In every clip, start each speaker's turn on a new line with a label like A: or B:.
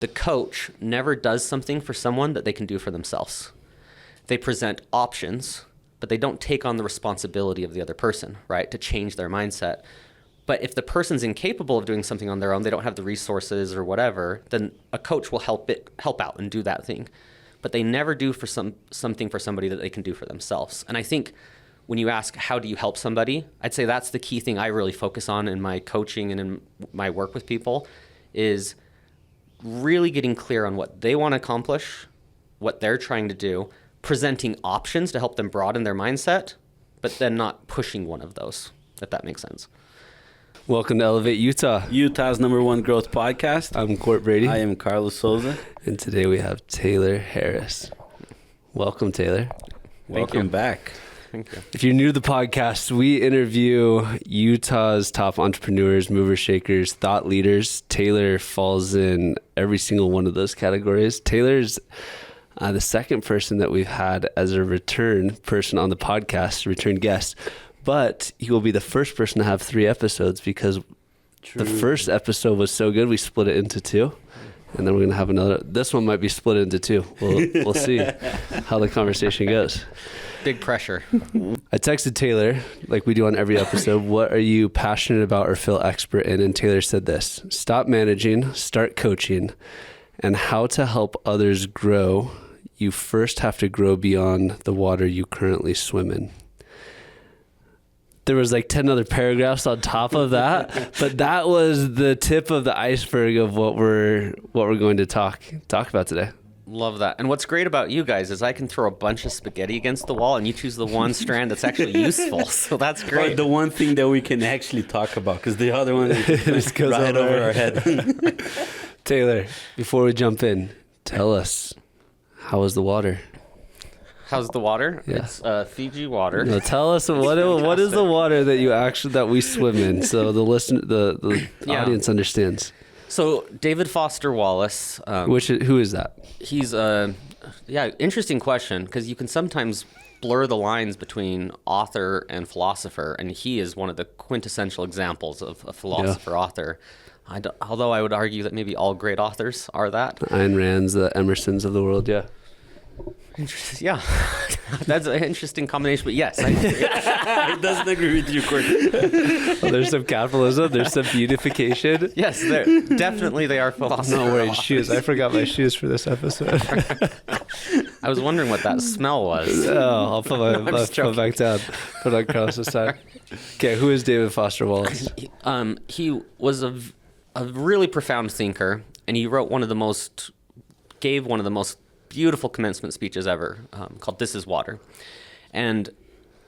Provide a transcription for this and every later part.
A: The coach never does something for someone that they can do for themselves. They present options, but they don't take on the responsibility of the other person, right, to change their mindset. But if the person's incapable of doing something on their own, they don't have the resources or whatever, then a coach will help out and do that thing. But they never do for something for somebody that they can do for themselves. And I think when you ask, how do you help somebody? I'd say that's the key thing I really focus on in my coaching and in my work with people, is really getting clear on what they want to accomplish, what they're trying to do, presenting options to help them broaden their mindset, but then not pushing one of those, if that makes sense.
B: Welcome to Elevate Utah,
C: Utah's #1 growth podcast.
B: I'm Court Brady.
C: I am Carlos Souza.
B: And today we have Taylor Harris. Welcome, Taylor.
C: Welcome back.
A: Thank you.
B: If you're new to the podcast, we interview Utah's top entrepreneurs, movers, shakers, thought leaders. Taylor falls in every single one of those categories. Taylor's the second person that we've had as a return person on the podcast, return guest. But he will be the first person to have 3 episodes because the first episode was so good, we split it into 2. And then we're going to have another. This one might be split into 2. We'll see how the conversation goes.
A: Big pressure.
B: I texted Taylor, like we do on every episode, what are you passionate about or feel expert in? And Taylor said this: stop managing, start coaching, and how to help others grow. You first have to grow beyond the water you currently swim in. There was like 10 other paragraphs on top of that, but that was the tip of the iceberg of what we're going to talk about today.
A: Love that. And what's great about you guys is I can throw a bunch of spaghetti against the wall and you choose the one strand that's actually useful. So that's great.
C: Or the one thing that we can actually talk about, because the other one just goes right over our head.
B: Taylor, before we jump in, tell us, how is the water?
A: How's the water?
B: Yeah.
A: It's Fiji water.
B: No, tell us what is the water that we swim in, so the audience understands.
A: So David Foster Wallace,
B: Who is that?
A: he's interesting question, because you can sometimes blur the lines between author and philosopher, and he is one of the quintessential examples of a philosopher author. Although I would argue that maybe all great authors are that.
B: The Ayn Rands, the Emersons of the world, yeah.
A: Yeah, that's an interesting combination, but yes.
C: He doesn't agree with you, Court.
B: Well, there's some capitalism, there's some beautification.
A: Yes, definitely they are philosophers.
B: I'm not wearing shoes. I forgot my shoes for this episode.
A: I was wondering what that smell was.
B: Oh, I'll put my back down. Put on Carlos's side. Okay, who is David Foster Wallace?
A: He was a really profound thinker, and he gave one of the most beautiful commencement speeches ever, called "This is Water." And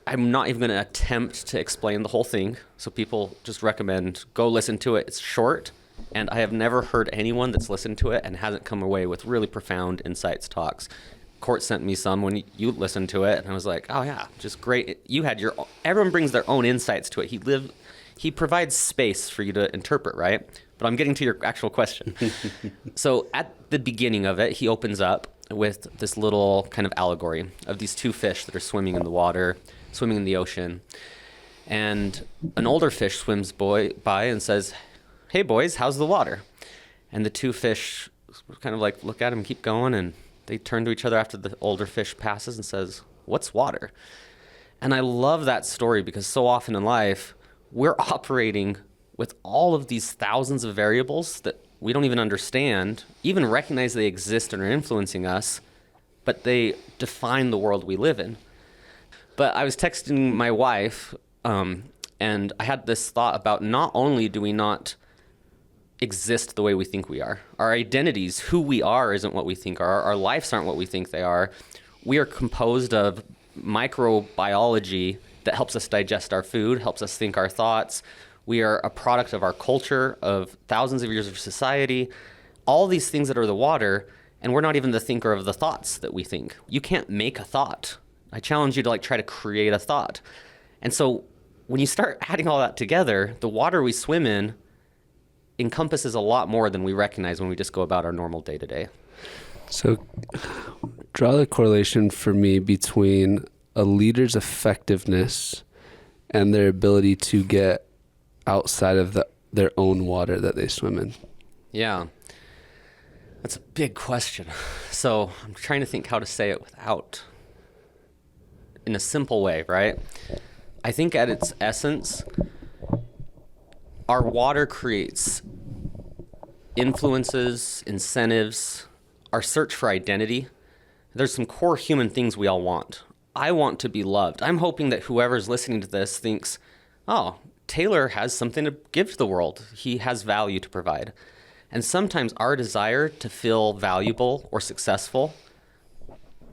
A: I'm not even going to attempt to explain the whole thing, so people just recommend go listen to it. It's short, and I have never heard anyone that's listened to it and hasn't come away with really profound insights, talks. Court sent me some when you listened to it, and I was like, oh yeah, just great. Everyone brings their own insights to it. He provides space for you to interpret, right? But I'm getting to your actual question. So at the beginning of it, he opens up with this little kind of allegory of these 2 fish that are swimming in the water, swimming in the ocean. And an older fish swims by and says, "Hey boys, how's the water?" And the 2 fish kind of like look at him, keep going, and they turn to each other after the older fish passes and says, "What's water?" And I love that story because so often in life, we're operating with all of these thousands of variables that we don't even understand, even recognize they exist and are influencing us, but they define the world we live in. But I was texting my wife, and I had this thought about not only do we not exist the way we think we are, our identities, who we are isn't what we think are, our lives aren't what we think they are. We are composed of microbiology that helps us digest our food, helps us think our thoughts. We are a product of our culture, of thousands of years of society, all these things that are the water, and we're not even the thinker of the thoughts that we think. You can't make a thought. I challenge you to try to create a thought. And so when you start adding all that together, the water we swim in encompasses a lot more than we recognize when we just go about our normal day-to-day.
B: So draw the correlation for me between a leader's effectiveness and their ability to get outside of their own water that they swim in.
A: Yeah. That's a big question. So I'm trying to think how to say it without, in a simple way, right? I think at its essence, our water creates influences, incentives, our search for identity. There's some core human things we all want. I want to be loved. I'm hoping that whoever's listening to this thinks, oh, Taylor has something to give to the world. He has value to provide. And sometimes our desire to feel valuable or successful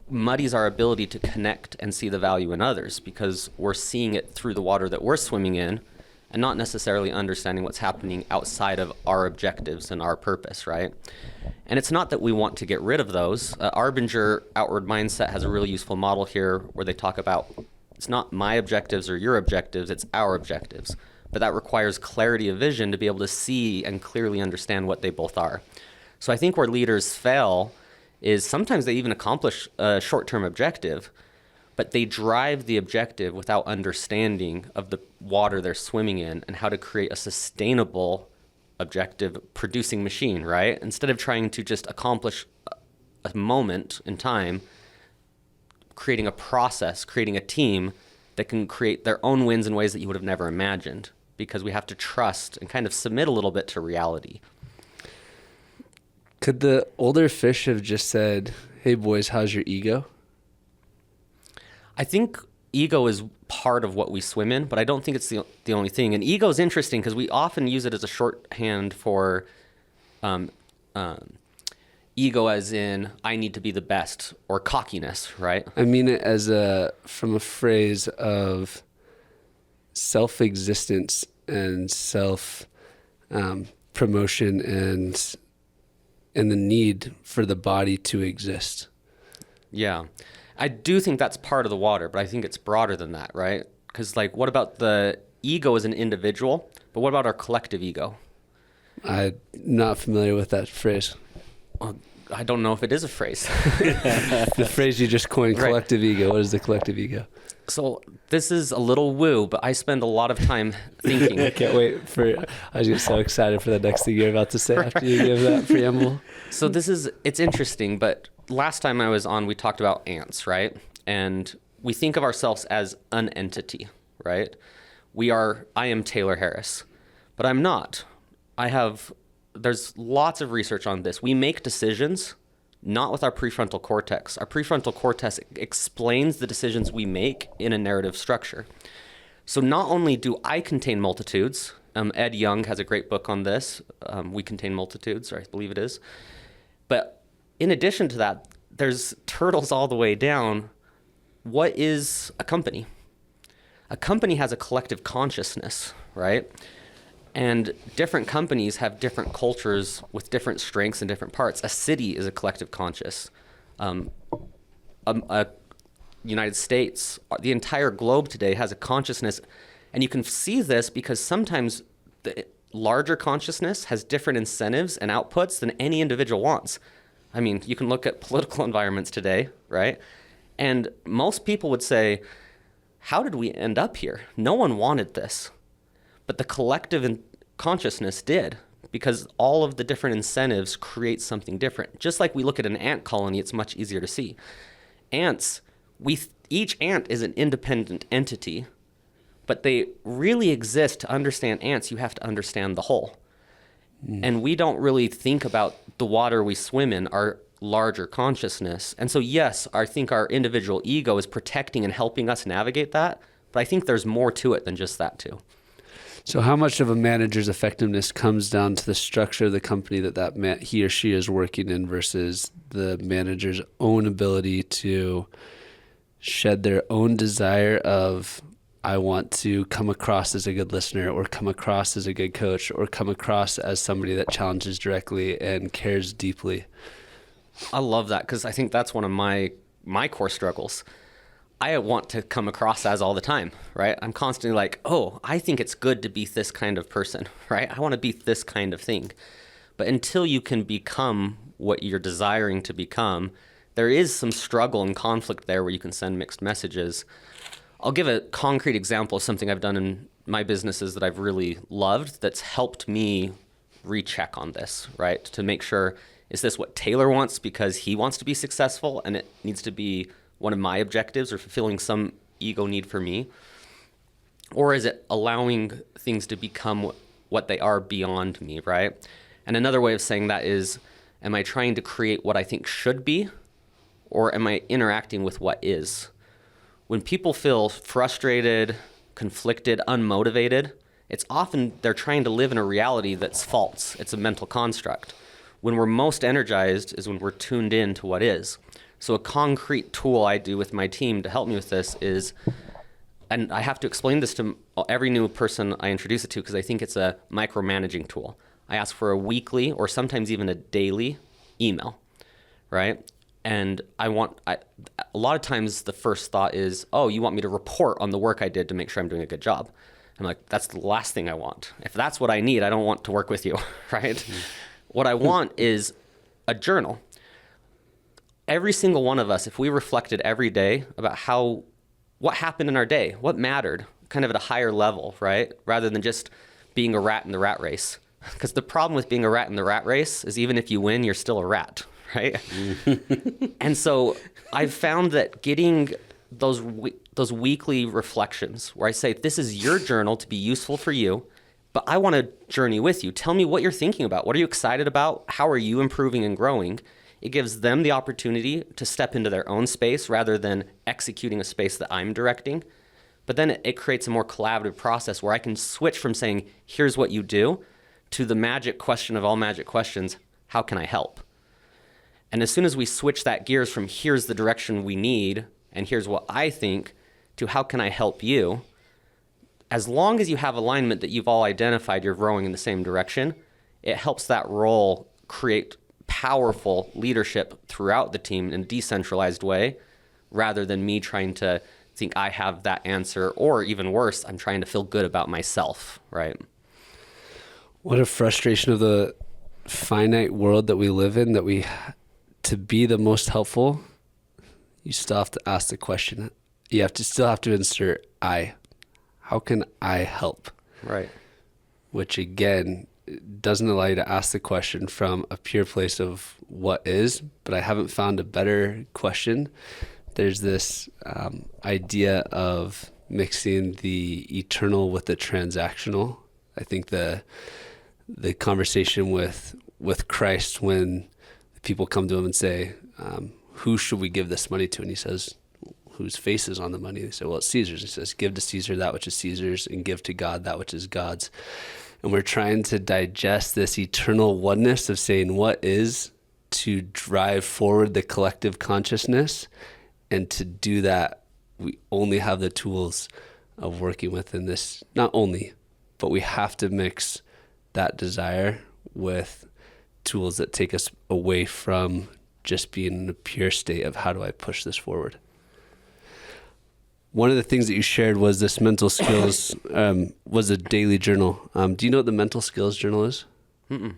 A: muddies our ability to connect and see the value in others because we're seeing it through the water that we're swimming in and not necessarily understanding what's happening outside of our objectives and our purpose, right? And it's not that we want to get rid of those. Arbinger Outward Mindset has a really useful model here where they talk about it's not my objectives or your objectives, it's our objectives. But that requires clarity of vision to be able to see and clearly understand what they both are. So I think where leaders fail is sometimes they even accomplish a short-term objective, but they drive the objective without understanding of the water they're swimming in and how to create a sustainable objective producing machine, right? Instead of trying to just accomplish a moment in time, creating a process, creating a team that can create their own wins in ways that you would have never imagined, because we have to trust and kind of submit a little bit to reality.
B: Could the older fish have just said, hey boys, how's your ego?
A: I think ego is part of what we swim in, but I don't think it's the only thing. And ego is interesting because we often use it as a shorthand for ego as in, I need to be the best, or cockiness, right?
B: I mean it as from a phrase of self-existence and self-promotion and the need for the body to exist.
A: Yeah. I do think that's part of the water, but I think it's broader than that, right? Because, like, what about the ego as an individual, but what about our collective ego?
B: I'm not familiar with that phrase.
A: Well, I don't know if it is a phrase.
B: The phrase you just coined, collective ego. What is the collective ego?
A: So this is a little woo, but I spend a lot of time thinking.
B: I can't wait I was just so excited for the next thing you're about to say after you give that preamble.
A: So it's interesting, but last time I was on, we talked about ants, right? And we think of ourselves as an entity, right? I am Taylor Harris, but I'm not. There's lots of research on this. We make decisions not with our prefrontal cortex. Our prefrontal cortex explains the decisions we make in a narrative structure. So not only do I contain multitudes, Ed Young has a great book on this, We Contain Multitudes, or I believe it is, but in addition to that, there's turtles all the way down. What is a company? A company has a collective consciousness, right? And different companies have different cultures with different strengths and different parts. A city is a collective conscious. United States, the entire globe today has a consciousness. And you can see this because sometimes the larger consciousness has different incentives and outputs than any individual wants. I mean, you can look at political environments today, right? And most people would say, how did we end up here? No one wanted this. But the collective consciousness did, because all of the different incentives create something different. Just like we look at an ant colony, it's much easier to see. Ants, each ant is an independent entity, but they really exist. To understand ants, you have to understand the whole. And we don't really think about the water we swim in, our larger consciousness. And so, yes, I think our individual ego is protecting and helping us navigate that, but I think there's more to it than just that too.
B: So how much of a manager's effectiveness comes down to the structure of the company that he or she is working in versus the manager's own ability to shed their own desire of, I want to come across as a good listener, or come across as a good coach, or come across as somebody that challenges directly and cares deeply?
A: I love that, because I think that's one of my core struggles. I want to come across as all the time, right? I'm constantly like, oh, I think it's good to be this kind of person, right? I want to be this kind of thing. But until you can become what you're desiring to become, there is some struggle and conflict there where you can send mixed messages. I'll give a concrete example of something I've done in my businesses that I've really loved that's helped me recheck on this, right? To make sure Is this what Taylor wants because he wants to be successful and it needs to be one of my objectives or fulfilling some ego need for me? Or is it allowing things to become what they are beyond me, right? And another way of saying that is, am I trying to create what I think should be, or am I interacting with what is? When people feel frustrated, conflicted, unmotivated, it's often they're trying to live in a reality that's false. It's a mental construct. When we're most energized is when we're tuned in to what is. So a concrete tool I do with my team to help me with this is, and I have to explain this to every new person I introduce it to because I think it's a micromanaging tool. I ask for a weekly or sometimes even a daily email, right? And a lot of times the first thought is, oh, you want me to report on the work I did to make sure I'm doing a good job. I'm like, that's the last thing I want. If that's what I need, I don't want to work with you, right? What I want is a journal. Every single one of us, if we reflected every day about what happened in our day, what mattered, kind of at a higher level, right? Rather than just being a rat in the rat race. Because the problem with being a rat in the rat race is even if you win, you're still a rat, right? And so I've found that getting those weekly reflections where I say, this is your journal to be useful for you, but I want to journey with you. Tell me what you're thinking about. What are you excited about? How are you improving and growing? It gives them the opportunity to step into their own space rather than executing a space that I'm directing. But then it creates a more collaborative process where I can switch from saying, here's what you do, to the magic question of all magic questions, how can I help? And as soon as we switch that gears from here's the direction we need and here's what I think to how can I help you, as long as you have alignment that you've all identified you're growing in the same direction, it helps that role create powerful leadership throughout the team in a decentralized way rather than me trying to think I have that answer, or even worse, I'm trying to feel good about myself, right?
B: What a frustration of the finite world that we live in, that to be the most helpful, you still have to ask the question. You still have to insert I. How can I help?
A: Right.
B: Which again, doesn't allow you to ask the question from a pure place of what is, but I haven't found a better question. There's this idea of mixing the eternal with the transactional. I think the conversation with Christ, when people come to him and say, who should we give this money to? And he says, whose face is on the money? They say, well, it's Caesar's. He says, give to Caesar that which is Caesar's and give to God that which is God's. And we're trying to digest this eternal oneness of saying what is to drive forward the collective consciousness. And to do that, we only have the tools of working within this, not only, but we have to mix that desire with tools that take us away from just being in a pure state of how do I push this forward. One of the things that you shared was this mental skills, was a daily journal. Do you know what the mental skills journal is?
A: Mm-mm.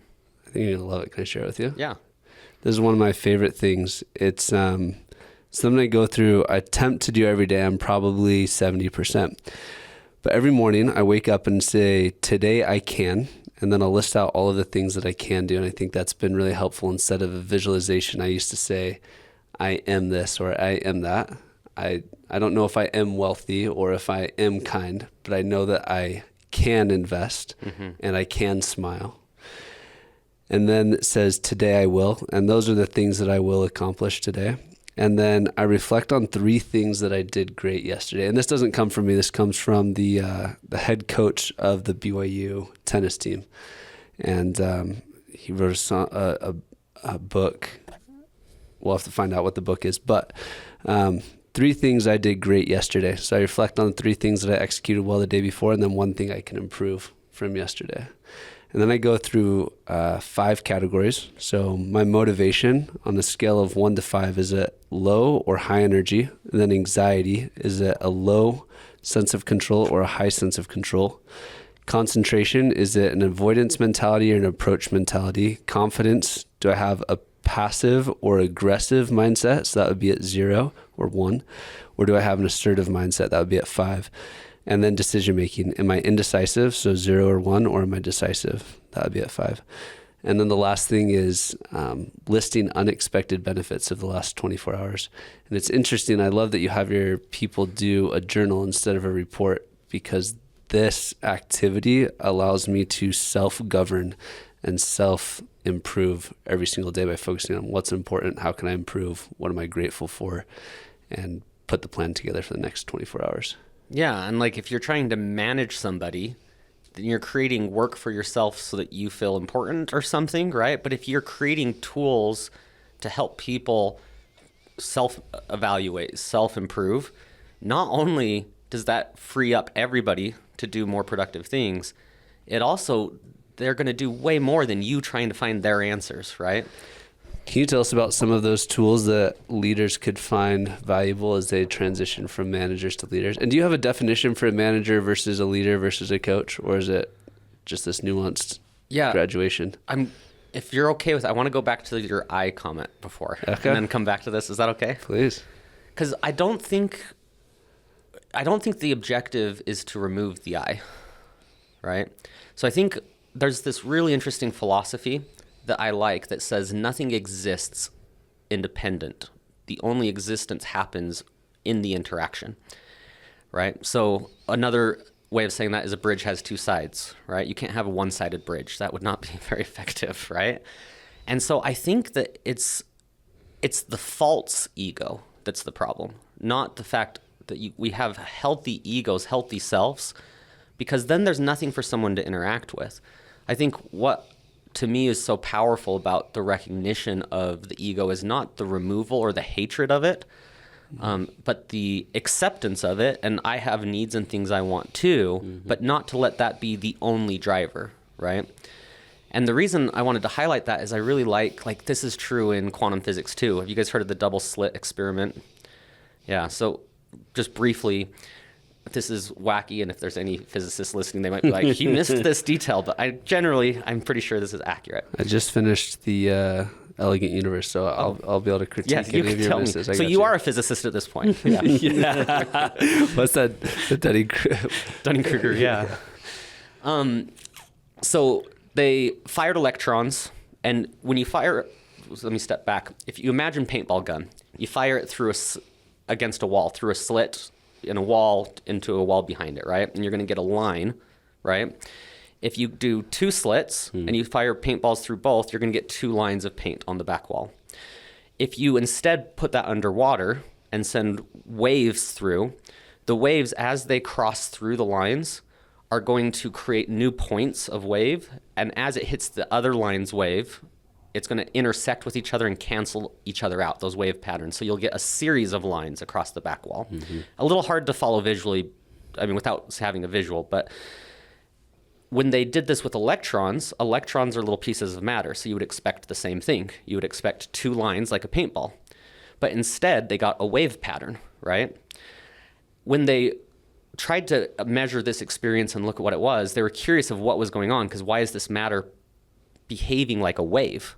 B: I think you're going to love it. Can I share it with you?
A: Yeah.
B: This is one of my favorite things. It's something I go through, I attempt to do every day. I'm probably 70%. But every morning I wake up and say, today I can, and then I'll list out all of the things that I can do. And I think that's been really helpful. Instead of a visualization, I used to say, I am this or I am that. I don't know if I am wealthy or if I am kind, but I know that I can invest and I can smile. And then it says, today I will. And those are the things that I will accomplish today. And then I reflect on 3 things that I did great yesterday. And this doesn't come from me. This comes from the head coach of the BYU tennis team. And he wrote a book. We'll have to find out what the book is. But 3 things I did great yesterday. So I reflect on 3 things that I executed well the day before, and then 1 thing I can improve from yesterday. And then I go through 5 categories. So my motivation on a scale of 1 to 5 is at low or high energy. And then anxiety is at a low sense of control or a high sense of control. Concentration, is it an avoidance mentality or an approach mentality? Confidence, do I have a passive or aggressive mindset? So that would be at 0 or 1. Or do I have an assertive mindset? That would be at 5. And then decision making. Am I indecisive? So 0 or 1, or am I decisive? That would be at 5. And then the last thing is listing unexpected benefits of the last 24 hours. And it's interesting. I love that you have your people do a journal instead of a report, because this activity allows me to self-govern and self-improve every single day by focusing on what's important, how can I improve, what am I grateful for, and put the plan together for the next 24 hours.
A: Yeah, and like if you're trying to manage somebody, then you're creating work for yourself so that you feel important or something, right? But if you're creating tools to help people self-evaluate, self-improve, not only does that free up everybody to do more productive things, it also, they're going to do way more than you trying to find their answers, right?
B: Can you tell us about some of those tools that leaders could find valuable as they transition from managers to leaders? And do you have a definition for a manager versus a leader versus a coach, or is it just this nuanced graduation?
A: If you're okay with it, I want to go back to your I comment before,
B: okay,
A: and then come back to this. Is that okay?
B: Please.
A: Because I don't think the objective is to remove the I, right? So I think there's this really interesting philosophy that I like that says nothing exists independent. The only existence happens in the interaction, right? So another way of saying that is a bridge has two sides, right? You can't have a one-sided bridge. That would not be very effective, right? And so I think that it's the false ego that's the problem, not the fact that we have healthy egos, healthy selves, because then there's nothing for someone to interact with. I think what to me is so powerful about the recognition of the ego is not the removal or the hatred of it, but the acceptance of it. And I have needs and things I want too, but not to let that be the only driver, right? And the reason I wanted to highlight that is I really like this is true in quantum physics too. Have you guys heard of the double slit experiment? Yeah, so just briefly, this is wacky, and if there's any physicists listening, they might be like, you missed this detail, but I'm pretty sure this is accurate.
B: I just finished the Elegant Universe, so I'll be able to critique
A: yes, you
B: any
A: can
B: of your
A: tell
B: misses.
A: Me. So you are a physicist at this point. Yeah.
B: Yeah. What's that?
A: Dunning-Kruger, yeah. So they fired electrons, and when you fire, let me step back. If you imagine paintball gun, you fire it against a wall, through a slit in a wall into a wall behind it, right? And you're going to get a line, right? If you do two slits and you fire paintballs through both, you're going to get two lines of paint on the back wall. If you instead put that underwater and send waves through, the waves, as they cross through the lines, are going to create new points of wave. And as it hits the other line's wave, it's going to intersect with each other and cancel each other out, those wave patterns. So you'll get a series of lines across the back wall. A little hard to follow visually, without having a visual, but when they did this with electrons are little pieces of matter, so you would expect the same thing. You would expect two lines like a paintball. But instead, they got a wave pattern, right? When they tried to measure this experience and look at what it was, they were curious of what was going on, because why is this matter behaving like a wave?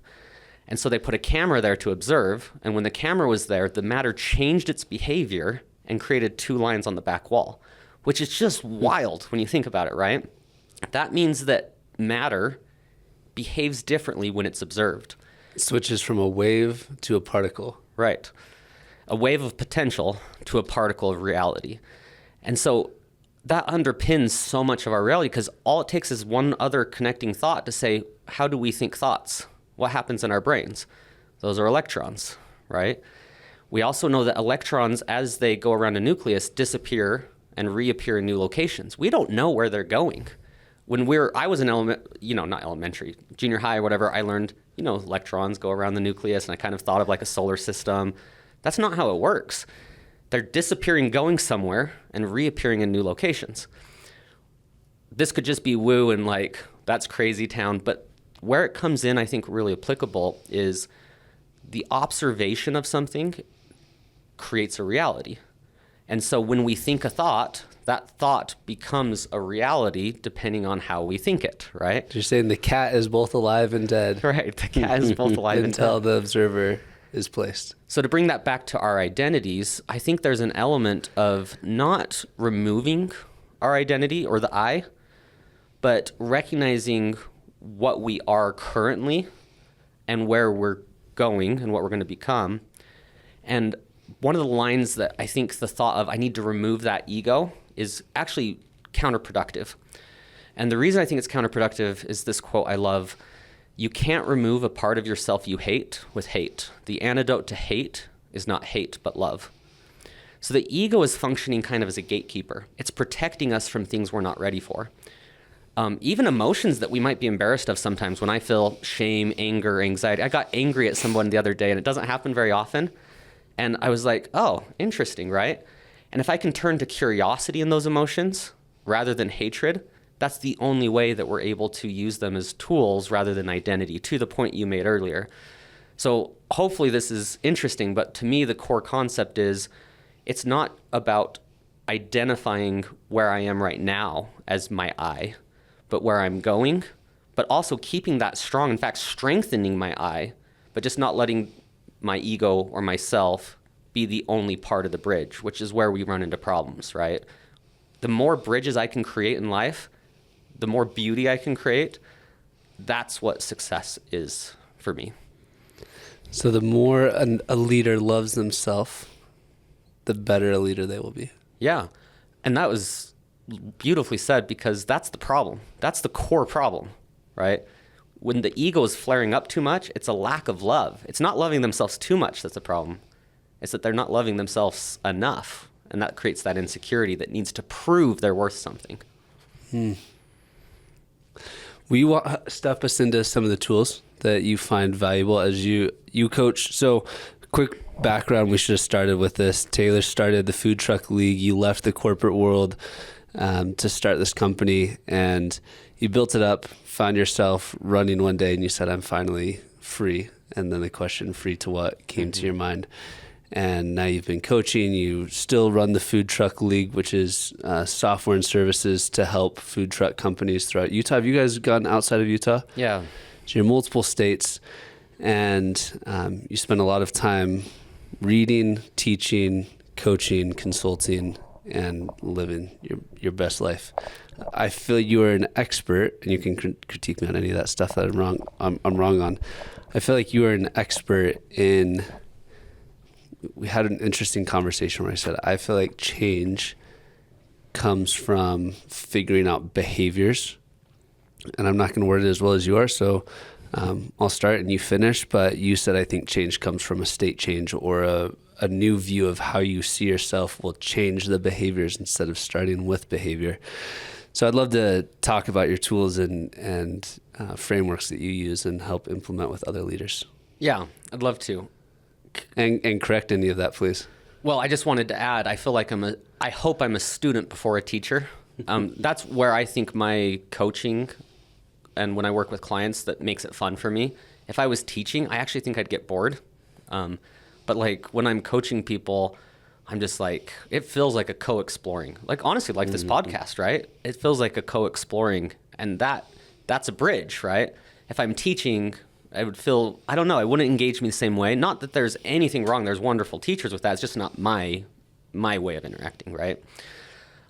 A: And so they put a camera there to observe, and when the camera was there, the matter changed its behavior and created two lines on the back wall, which is just wild when you think about it, right? That means that matter behaves differently when it's observed.
B: It switches from a wave to a particle.
A: Right. A wave of potential to a particle of reality. And so that underpins so much of our reality, because all it takes is one other connecting thought to say, how do we think thoughts? What happens in our brains? Those are electrons, right? We also know that electrons, as they go around a nucleus, disappear and reappear in new locations. We don't know where they're going. When I was in not elementary, junior high or whatever, I learned, electrons go around the nucleus, and I kind of thought of like a solar system. That's not how it works. They're disappearing, going somewhere, and reappearing in new locations. This could just be woo and like, that's crazy town, but where it comes in, I think, really applicable is the observation of something creates a reality. And so when we think a thought, that thought becomes a reality depending on how we think it, right?
B: You're saying the cat is both alive and dead.
A: Right, the cat is both alive and dead.
B: Until the observer is placed.
A: So to bring that back to our identities, I think there's an element of not removing our identity or the I, but recognizing what we are currently and where we're going and what we're going to become. And one of the lines that I think the thought of I need to remove that ego is actually counterproductive. And the reason I think it's counterproductive is this quote I love: "You can't remove a part of yourself you hate with hate. The antidote to hate is not hate, but love." So the ego is functioning kind of as a gatekeeper. It's protecting us from things we're not ready for. Even emotions that we might be embarrassed of sometimes. When I feel shame, anger, anxiety, I got angry at someone the other day, and it doesn't happen very often. And I was like, oh, interesting, right? And if I can turn to curiosity in those emotions rather than hatred, that's the only way that we're able to use them as tools rather than identity, to the point you made earlier. So hopefully this is interesting, but to me, the core concept is it's not about identifying where I am right now as my I, but where I'm going, but also keeping that strong, in fact, strengthening my I, but just not letting my ego or myself be the only part of the bridge, which is where we run into problems, right? The more bridges I can create in life, the more beauty I can create, that's what success is for me.
B: So the more a leader loves themselves, the better a leader they will be.
A: Yeah. And that was beautifully said, because that's the problem. That's the core problem, right? When the ego is flaring up too much, it's a lack of love. It's not loving themselves too much that's the problem. It's that they're not loving themselves enough. And that creates that insecurity that needs to prove they're worth something.
B: Will you step us into some of the tools that you find valuable as you coach? So quick background, we should have started with this. Taylor started the Food Truck League. You left the corporate world to start this company, and you built it up, found yourself running one day, and you said, I'm finally free. And then the question, free to what, came to your mind. And now you've been coaching. You still run the Food Truck League, which is software and services to help food truck companies throughout Utah. Have you guys gone outside of Utah?
A: Yeah.
B: So you're in multiple states, and you spend a lot of time reading, teaching, coaching, consulting, and living your best life. I feel you are an expert, and you can critique me on any of that stuff that I'm wrong on. I feel like you are an expert in. We had an interesting conversation where I said, I feel like change comes from figuring out behaviors. And I'm not going to word it as well as you are, so I'll start and you finish. But you said, I think change comes from a state change, or a new view of how you see yourself will change the behaviors instead of starting with behavior. So I'd love to talk about your tools and frameworks that you use and help implement with other leaders.
A: Yeah, I'd love to.
B: And correct any of that, please.
A: Well, I just wanted to add, I feel like I hope I'm a student before a teacher. That's where I think my coaching and when I work with clients, that makes it fun for me. If I was teaching, I actually think I'd get bored. But like when I'm coaching people, I'm just like, it feels like a co-exploring. Like honestly, like this podcast, right? It feels like a co-exploring, and that's a bridge, right? If I'm teaching, I would feel, I don't know, it wouldn't engage me the same way. Not that there's anything wrong. There's wonderful teachers with that. It's just not my way of interacting, right?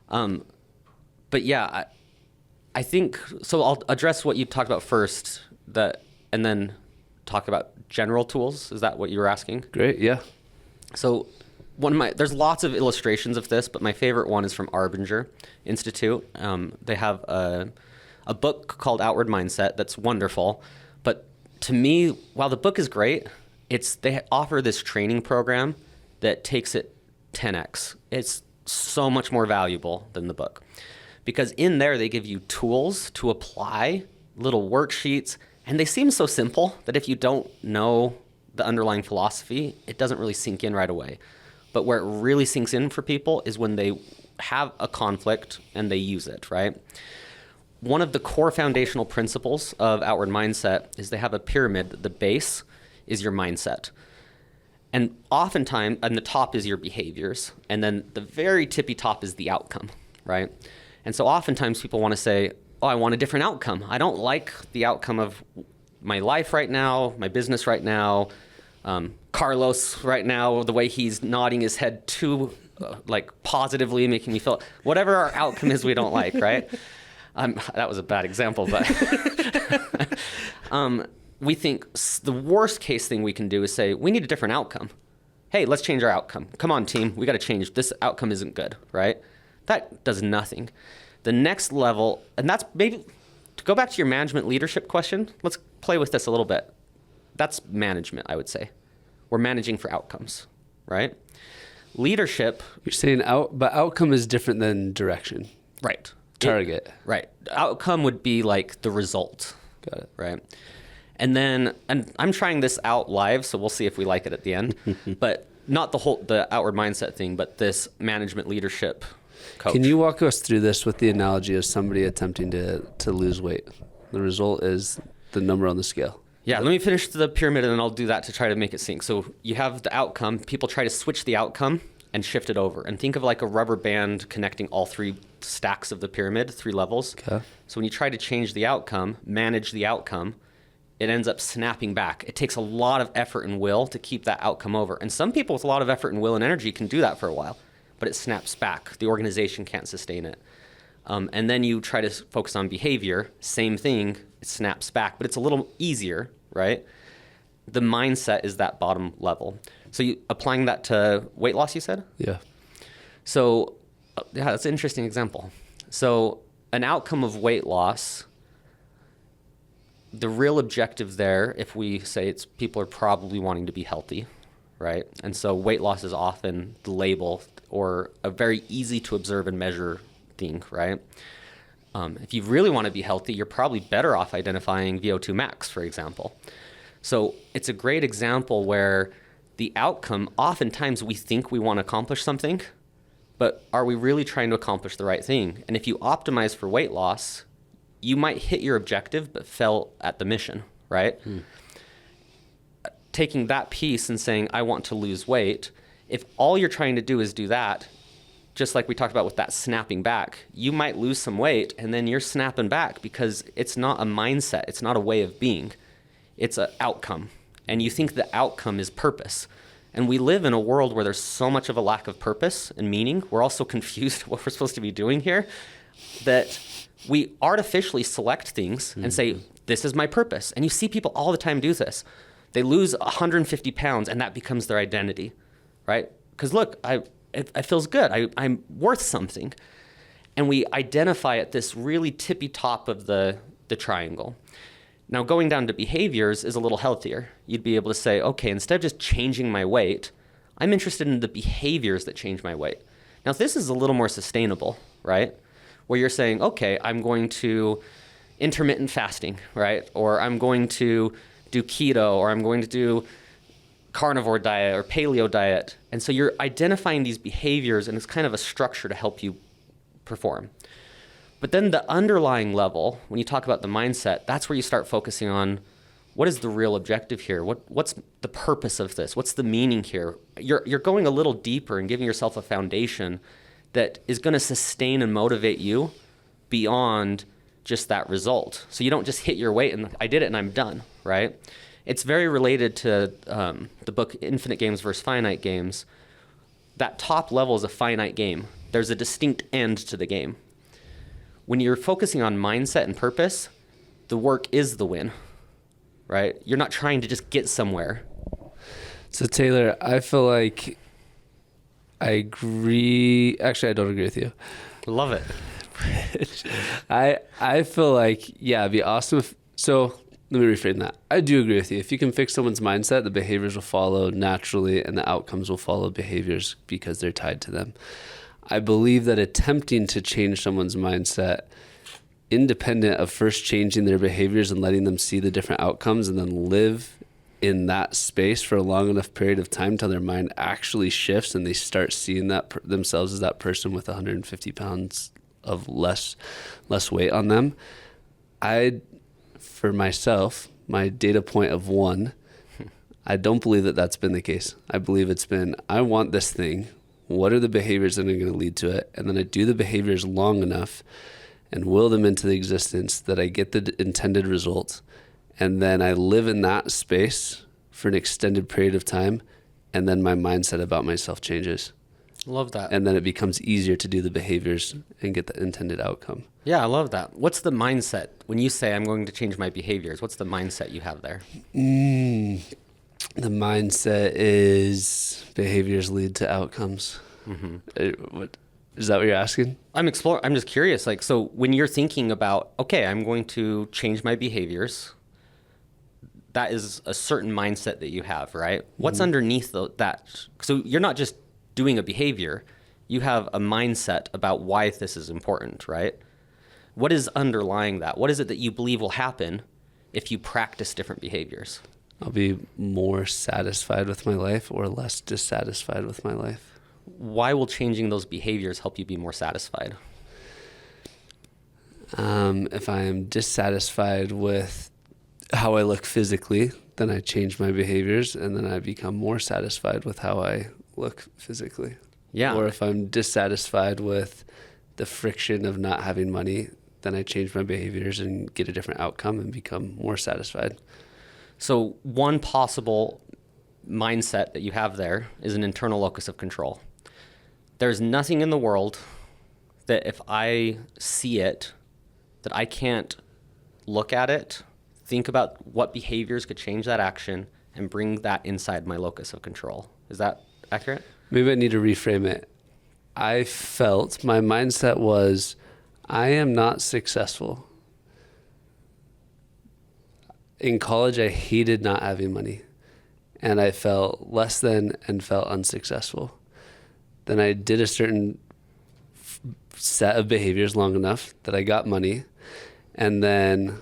A: But yeah, I think, so I'll address what you talked about first, and then talk about general tools. Is that what you were asking?
B: Great, yeah.
A: So there's lots of illustrations of this, but my favorite one is from Arbinger Institute. They have a book called Outward Mindset that's wonderful. But to me, while the book is great, they offer this training program that takes it 10x. It's so much more valuable than the book. Because in there, they give you tools to apply, little worksheets, and they seem so simple that if you don't know the underlying philosophy, it doesn't really sink in right away. But where it really sinks in for people is when they have a conflict and they use it, right? One of the core foundational principles of Outward Mindset is they have a pyramid. The base is your mindset. And oftentimes, and the top is your behaviors. And then the very tippy top is the outcome, right? And so oftentimes people want to say, oh, I want a different outcome. I don't like the outcome of my life right now, my business right now, Carlos right now, the way he's nodding his head too positively, making me feel, whatever our outcome is we don't like, right? That was a bad example, but We think the worst case thing we can do is say, we need a different outcome. Hey, let's change our outcome. Come on, team. We got to change. This outcome isn't good, right? That does nothing. The next level, and that's maybe, to go back to your management leadership question, let's play with this a little bit. That's management, I would say. We're managing for outcomes, right? Leadership.
B: You're saying but outcome is different than direction.
A: Right.
B: Target.
A: Right. Outcome would be like the result.
B: Got it.
A: Right. And then, and I'm trying this out live, so we'll see if we like it at the end, but not the outward mindset thing, but this management leadership coach.
B: Can you walk us through this with the analogy of somebody attempting to lose weight? The result is the number on the scale.
A: Yeah, let me finish the pyramid and then I'll do that to try to make it sink. So you have the outcome. People try to switch the outcome and shift it over. And think of like a rubber band connecting all three stacks of the pyramid, 3 levels.
B: Okay.
A: So when you try to change the outcome, manage the outcome, it ends up snapping back. It takes a lot of effort and will to keep that outcome over. And some people with a lot of effort and will and energy can do that for a while, but it snaps back. The organization can't sustain it. And then you try to focus on behavior, same thing, it snaps back, but it's a little easier, right? The mindset is that bottom level. So applying that to weight loss, you said?
B: Yeah.
A: So yeah, that's an interesting example. So an outcome of weight loss, the real objective there, if we say it's people are probably wanting to be healthy, right? And so weight loss is often the label or a very easy to observe and measure thing, right? If you really want to be healthy, you're probably better off identifying VO2 max, for example. So it's a great example where the outcome, oftentimes we think we want to accomplish something, but are we really trying to accomplish the right thing? And if you optimize for weight loss, you might hit your objective, but fail at the mission, right? Taking that piece and saying, I want to lose weight, if all you're trying to do is do that, just like we talked about with that snapping back, you might lose some weight and then you're snapping back because it's not a mindset. It's not a way of being. It's an outcome. And you think the outcome is purpose. And we live in a world where there's so much of a lack of purpose and meaning. We're also confused what we're supposed to be doing here, that we artificially select things and say, this is my purpose. And you see people all the time do this. They lose 150 pounds and that becomes their identity, right? Because look, it feels good. I'm worth something. And we identify at this really tippy top of the triangle. Now, going down to behaviors is a little healthier. You'd be able to say, okay, instead of just changing my weight, I'm interested in the behaviors that change my weight. Now, this is a little more sustainable, right? Where you're saying, okay, I'm going to intermittent fasting, right? Or I'm going to do keto, or I'm going to do carnivore diet or paleo diet. And so you're identifying these behaviors and it's kind of a structure to help you perform. But then the underlying level, when you talk about the mindset, that's where you start focusing on what is the real objective here? What's the purpose of this? What's the meaning here? You're going a little deeper and giving yourself a foundation that is going to sustain and motivate you beyond just that result. So you don't just hit your weight and I did it and I'm done, right? It's very related to the book Infinite Games versus Finite Games. That top level is a finite game. There's a distinct end to the game. When you're focusing on mindset and purpose, the work is the win, right? You're not trying to just get somewhere.
B: So Taylor, I feel like I agree. Actually, I don't agree with you.
A: Love it.
B: I feel like, yeah, it'd be awesome if, so let me reframe that. I do agree with you. If you can fix someone's mindset, the behaviors will follow naturally and the outcomes will follow behaviors because they're tied to them. I believe that attempting to change someone's mindset, independent of first changing their behaviors and letting them see the different outcomes and then live in that space for a long enough period of time till their mind actually shifts and they start seeing that themselves as that person with 150 pounds of less weight on them. For myself, my data point of 1, I don't believe that that's been the case. I believe it's been, I want this thing. What are the behaviors that are going to lead to it? And then I do the behaviors long enough and will them into the existence that I get the intended result. And then I live in that space for an extended period of time. And then my mindset about myself changes.
A: Love that.
B: And then it becomes easier to do the behaviors and get the intended outcome.
A: Yeah, I love that. What's the mindset when you say I'm going to change my behaviors? What's the mindset you have there?
B: The mindset is behaviors lead to outcomes. What, is that what you're asking?
A: I'm just curious. Like, so when you're thinking about, okay, I'm going to change my behaviors, that is a certain mindset that you have, right? What's underneath that? So you're not just doing a behavior, you have a mindset about why this is important, right? What is underlying that? What is it that you believe will happen if you practice different behaviors?
B: I'll be more satisfied with my life or less dissatisfied with my life.
A: Why will changing those behaviors help you be more satisfied?
B: If I am dissatisfied with how I look physically, then I change my behaviors and then I become more satisfied with how I look physically.
A: Yeah.
B: Or if I'm dissatisfied with the friction of not having money, then I change my behaviors and get a different outcome and become more satisfied.
A: So one possible mindset that you have there is an internal locus of control. There's nothing in the world that if I see it, that I can't look at it, think about what behaviors could change that action, and bring that inside my locus of control. Is that accurate?
B: Maybe I need to reframe it. I felt my mindset was, I am not successful. In college, I hated not having money, and I felt less than and felt unsuccessful. Then I did a certain set of behaviors long enough that I got money, and then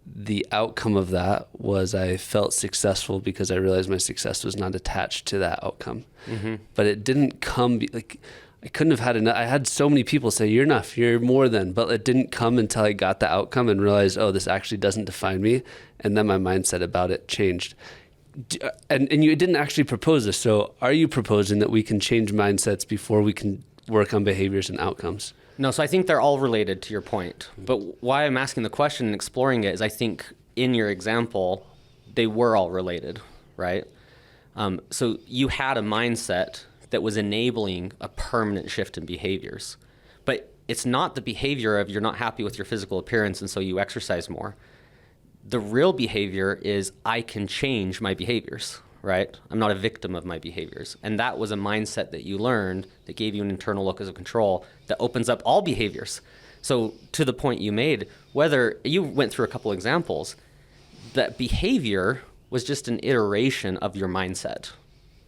B: the outcome of that was I felt successful because I realized my success was not attached to that outcome. But it didn't come like I couldn't have had enough. I had so many people say, you're enough, you're more than, but it didn't come until I got the outcome and realized, oh, this actually doesn't define me. And then my mindset about it changed. And you didn't actually propose this. So are you proposing that we can change mindsets before we can work on behaviors and outcomes?
A: No, so I think they're all related to your point. But why I'm asking the question and exploring it is I think in your example, they were all related, right? So you had a mindset that was enabling a permanent shift in behaviors. But it's not the behavior of you're not happy with your physical appearance and so you exercise more. The real behavior is I can change my behaviors, right? I'm not a victim of my behaviors. And that was a mindset that you learned that gave you an internal locus of control that opens up all behaviors. So to the point you made, whether you went through a couple examples, that behavior was just an iteration of your mindset,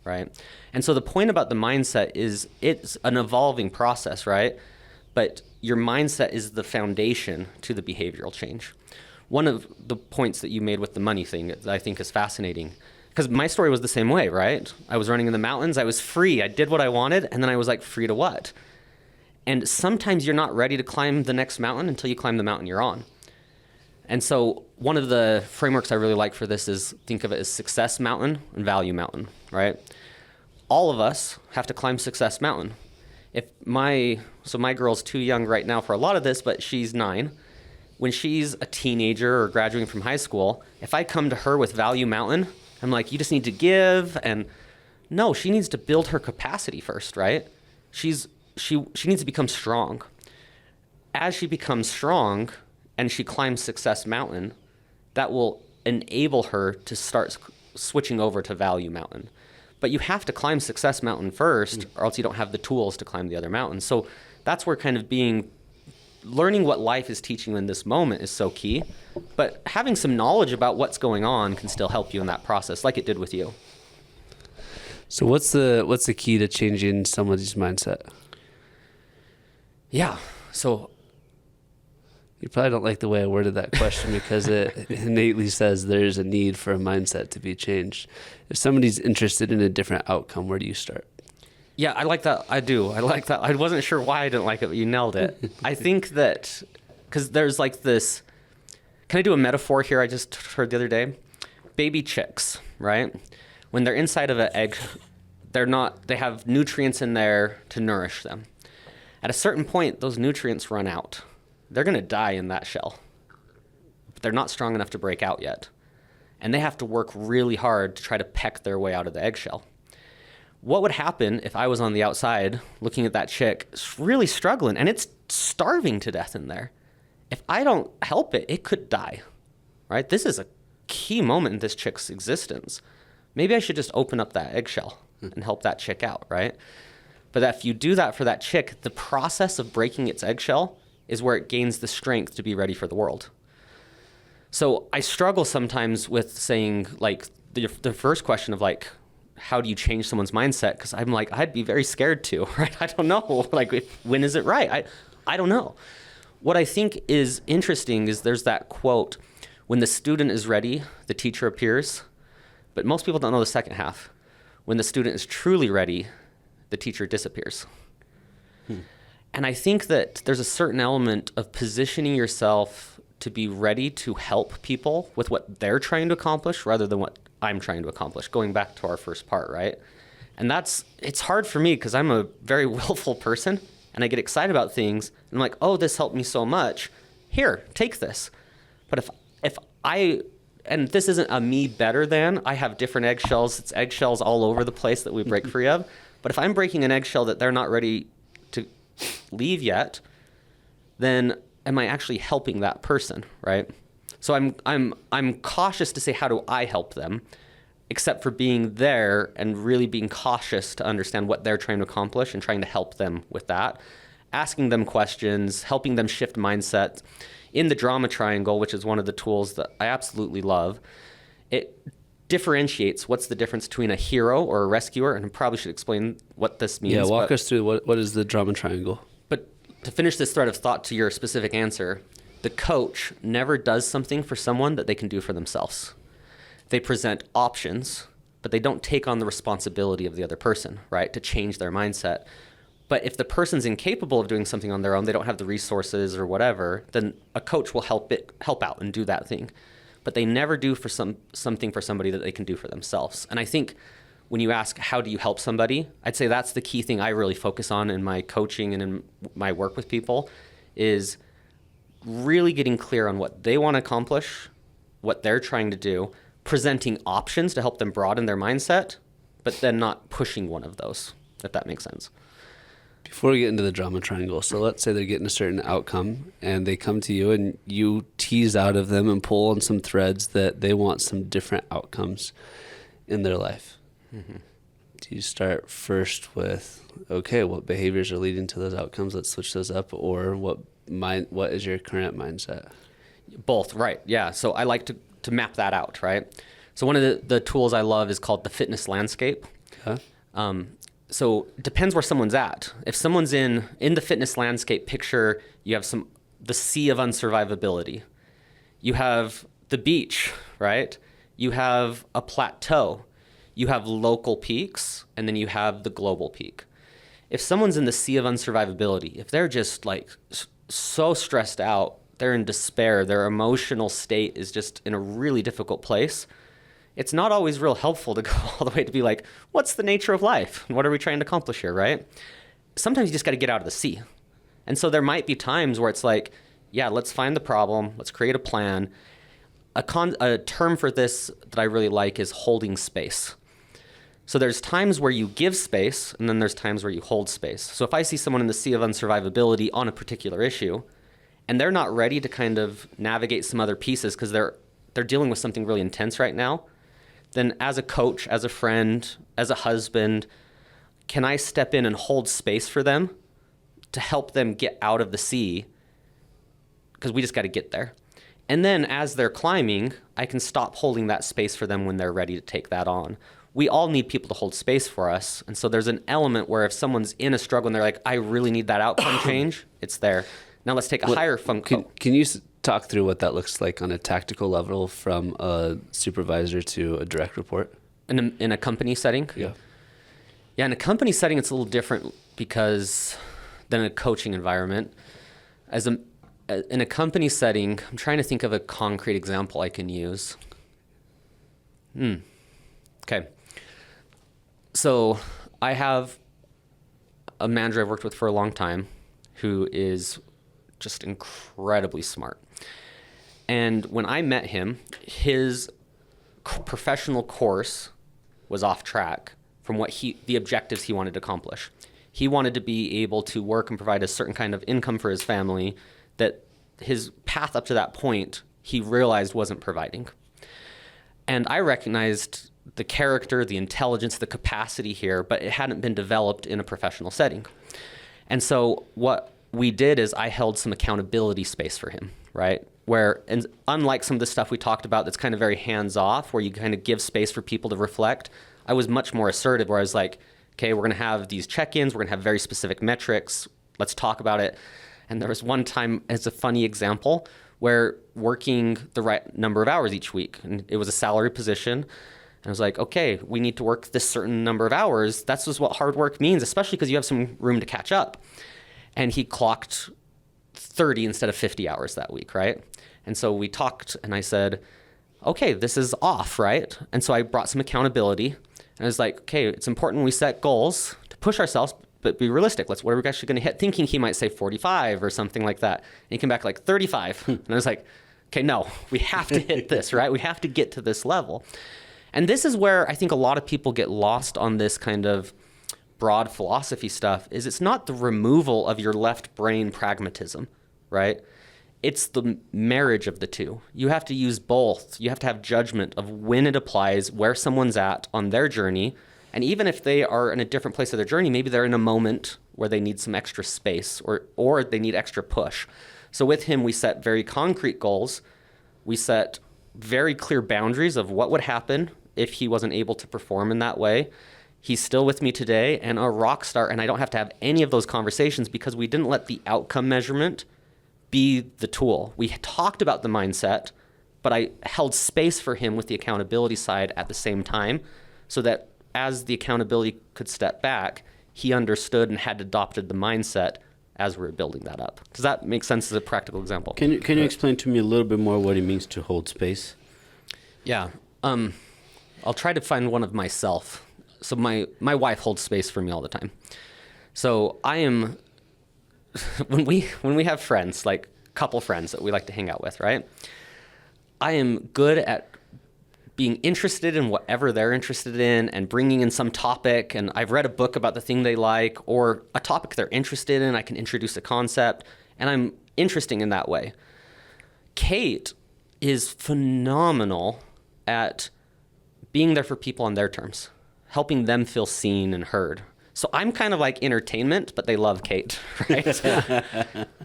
A: right? And so the point about the mindset is it's an evolving process, right? But your mindset is the foundation to the behavioral change. One of the points that you made with the money thing that I think is fascinating, because my story was the same way, right? I was running in the mountains. I was free. I did what I wanted. And then I was like, free to what? And sometimes you're not ready to climb the next mountain until you climb the mountain you're on. And so one of the frameworks I really like for this is think of it as success mountain and value mountain, right? All of us have to climb success mountain. My girl's too young right now for a lot of this, but she's 9. When she's a teenager or graduating from high school, if I come to her with value mountain, I'm like, you just need to give. And no, she needs to build her capacity first, right? She needs to become strong. As she becomes strong and she climbs success mountain, that will enable her to start switching over to value mountain. But you have to climb success mountain first, or else you don't have the tools to climb the other mountains. So that's where kind of learning what life is teaching you in this moment is so key. But having some knowledge about what's going on can still help you in that process, like it did with you.
B: So what's the key to changing somebody's mindset?
A: Yeah. So
B: you probably don't like the way I worded that question because it innately says there's a need for a mindset to be changed. If somebody's interested in a different outcome, where do you start?
A: Yeah, I like that. I do. I like that. I wasn't sure why I didn't like it, but you nailed it. I think that because there's like this, can I do a metaphor here I just heard the other day? Baby chicks, right? When they're inside of an egg, they have nutrients in there to nourish them. At a certain point, those nutrients run out. They're going to die in that shell. But they're not strong enough to break out yet. And they have to work really hard to try to peck their way out of the eggshell. What would happen if I was on the outside looking at that chick really struggling and it's starving to death in there? if I don't help it, it could die, right? This is a key moment in this chick's existence. Maybe I should just open up that eggshell and help that chick out, right? But if you do that for that chick, the process of breaking its eggshell is where it gains the strength to be ready for the world. So I struggle sometimes with saying, like, the first question of, like, how do you change someone's mindset? Because I'm like, I'd be very scared to, right? I don't know. Like, when is it right? I don't know. What I think is interesting is there's that quote, when the student is ready, the teacher appears. But most people don't know the second half. When the student is truly ready, the teacher disappears. And I think that there's a certain element of positioning yourself to be ready to help people with what they're trying to accomplish rather than what I'm trying to accomplish, going back to our first part, right? And it's hard for me because I'm a very willful person and I get excited about things. And I'm like, oh, this helped me so much. Here, take this. But if I, and this isn't a me better than, I have different eggshells. It's eggshells all over the place that we break free of. But if I'm breaking an eggshell that they're not ready to leave yet, then am I actually helping that person, right? So I'm cautious to say, how do I help them, except for being there and really being cautious to understand what they're trying to accomplish and trying to help them with that, asking them questions, helping them shift mindset. In the drama triangle, which is one of the tools that I absolutely love, it differentiates what's the difference between a hero or a rescuer, and I probably should explain what this means.
B: Yeah, walk us through what is the drama triangle.
A: But to finish this thread of thought to your specific answer, the coach never does something for someone that they can do for themselves. They present options, but they don't take on the responsibility of the other person, right, to change their mindset. But if the person's incapable of doing something on their own, they don't have the resources or whatever, then a coach will help out and do that thing. But they never do for something for somebody that they can do for themselves. And I think when you ask, how do you help somebody? I'd say that's the key thing I really focus on in my coaching and in my work with people, is really getting clear on what they want to accomplish, what they're trying to do, presenting options to help them broaden their mindset, but then not pushing one of those, if that makes sense.
B: Before we get into the drama triangle, so let's say they're getting a certain outcome and they come to you and you tease out of them and pull on some threads that they want some different outcomes in their life. Mm-hmm. Do you start first with, okay, what behaviors are leading to those outcomes? Let's switch those up. Or what is your current mindset?
A: Both, right. Yeah. So I like to map that out, right? So one of the tools I love is called the fitness landscape.
B: Okay.
A: So it depends where someone's at. If someone's in the fitness landscape picture, you have the sea of unsurvivability. You have the beach, right? You have a plateau. You have local peaks, and then you have the global peak. If someone's in the sea of unsurvivability, if they're just like so stressed out, they're in despair, their emotional state is just in a really difficult place, it's not always real helpful to go all the way to be like, what's the nature of life? What are we trying to accomplish here, right? Sometimes you just got to get out of the sea. And so there might be times where it's like, yeah, let's find the problem. Let's create a plan. A term for this that I really like is holding space. So there's times where you give space, and then there's times where you hold space. So if I see someone in the sea of unsurvivability on a particular issue, and they're not ready to kind of navigate some other pieces because they're dealing with something really intense right now, then as a coach, as a friend, as a husband, can I step in and hold space for them to help them get out of the sea? Because we just got to get there. And then as they're climbing, I can stop holding that space for them when they're ready to take that on. We all need people to hold space for us. And so there's an element where if someone's in a struggle and they're like, I really need that outcome change, it's there. Now let's take a higher function.
B: Can you talk through what that looks like on a tactical level from a supervisor to a direct report?
A: In a company setting?
B: Yeah.
A: Yeah, in a company setting, it's a little different because than a coaching environment. In a company setting, I'm trying to think of a concrete example I can use. Okay. So I have a manager I've worked with for a long time who is just incredibly smart. And when I met him, his professional course was off track from the objectives he wanted to accomplish. He wanted to be able to work and provide a certain kind of income for his family that his path up to that point, he realized wasn't providing. And I recognized the character, the intelligence, the capacity here, but it hadn't been developed in a professional setting. And so what we did is I held some accountability space for him, right? Where, and unlike some of the stuff we talked about that's kind of very hands-off, where you kind of give space for people to reflect, I was much more assertive, where I was like, okay, we're going to have these check-ins, we're going to have very specific metrics, let's talk about it. And there was one time, as a funny example, where working the right number of hours each week, and it was a salary position, and I was like, okay, we need to work this certain number of hours. That's just what hard work means, especially because you have some room to catch up. And he clocked 30 instead of 50 hours that week, right? And so we talked, and I said, okay, this is off, right? And so I brought some accountability, and I was like, okay, it's important we set goals to push ourselves, but be realistic. What are we actually going to hit? Thinking he might say 45 or something like that. And he came back like 35. And I was like, okay, no, we have to hit this, right? We have to get to this level. And this is where I think a lot of people get lost on this kind of broad philosophy stuff, is it's not the removal of your left brain pragmatism, right? It's the marriage of the two. You have to use both. You have to have judgment of when it applies, where someone's at on their journey. And even if they are in a different place of their journey, maybe they're in a moment where they need some extra space or they need extra push. So with him, we set very concrete goals. We set very clear boundaries of what would happen if he wasn't able to perform in that way. He's still with me today and a rock star, and I don't have to have any of those conversations because we didn't let the outcome measurement be the tool. We talked about the mindset, but I held space for him with the accountability side at the same time, so that as the accountability could step back, he understood and had adopted the mindset as we were building that up. Does that make sense as a practical example?
C: Can you explain to me a little bit more what it means to hold space?
A: Yeah. I'll try to find one of myself. So my wife holds space for me all the time. So I am, when we have friends, like couple friends that we like to hang out with, right? I am good at being interested in whatever they're interested in and bringing in some topic. And I've read a book about the thing they like or a topic they're interested in. I can introduce a concept, and I'm interesting in that way. Kate is phenomenal at being there for people on their terms, helping them feel seen and heard. So I'm kind of like entertainment, but they love Kate, right?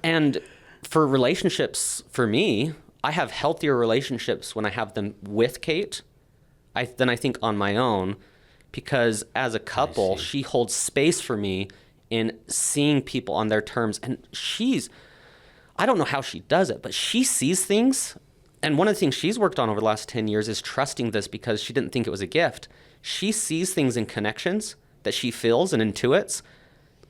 A: And for relationships, for me, I have healthier relationships when I have them with Kate than I think on my own, because as a couple, she holds space for me in seeing people on their terms. And I don't know how she does it, but she sees things. And one of the things she's worked on over the last 10 years is trusting this, because she didn't think it was a gift. She sees things in connections that she feels and intuits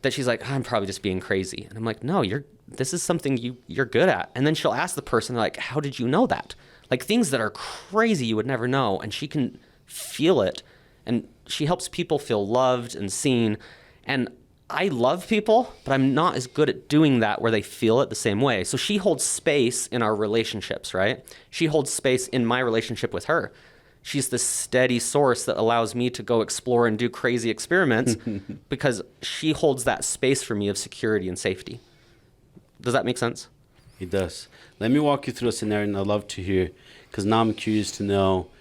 A: that she's like, I'm probably just being crazy. And I'm like, no, this is something you're good at. And then she'll ask the person, like, how did you know that? Like things that are crazy you would never know. And she can feel it. And she helps people feel loved and seen. And I love people, but I'm not as good at doing that where they feel it the same way. So she holds space in our relationships, right? She holds space in my relationship with her. She's the steady source that allows me to go explore and do crazy experiments because she holds that space for me of security and safety. Does that make sense?
C: It does. Let me walk you through a scenario, and I'd love to hear, because now I'm curious to know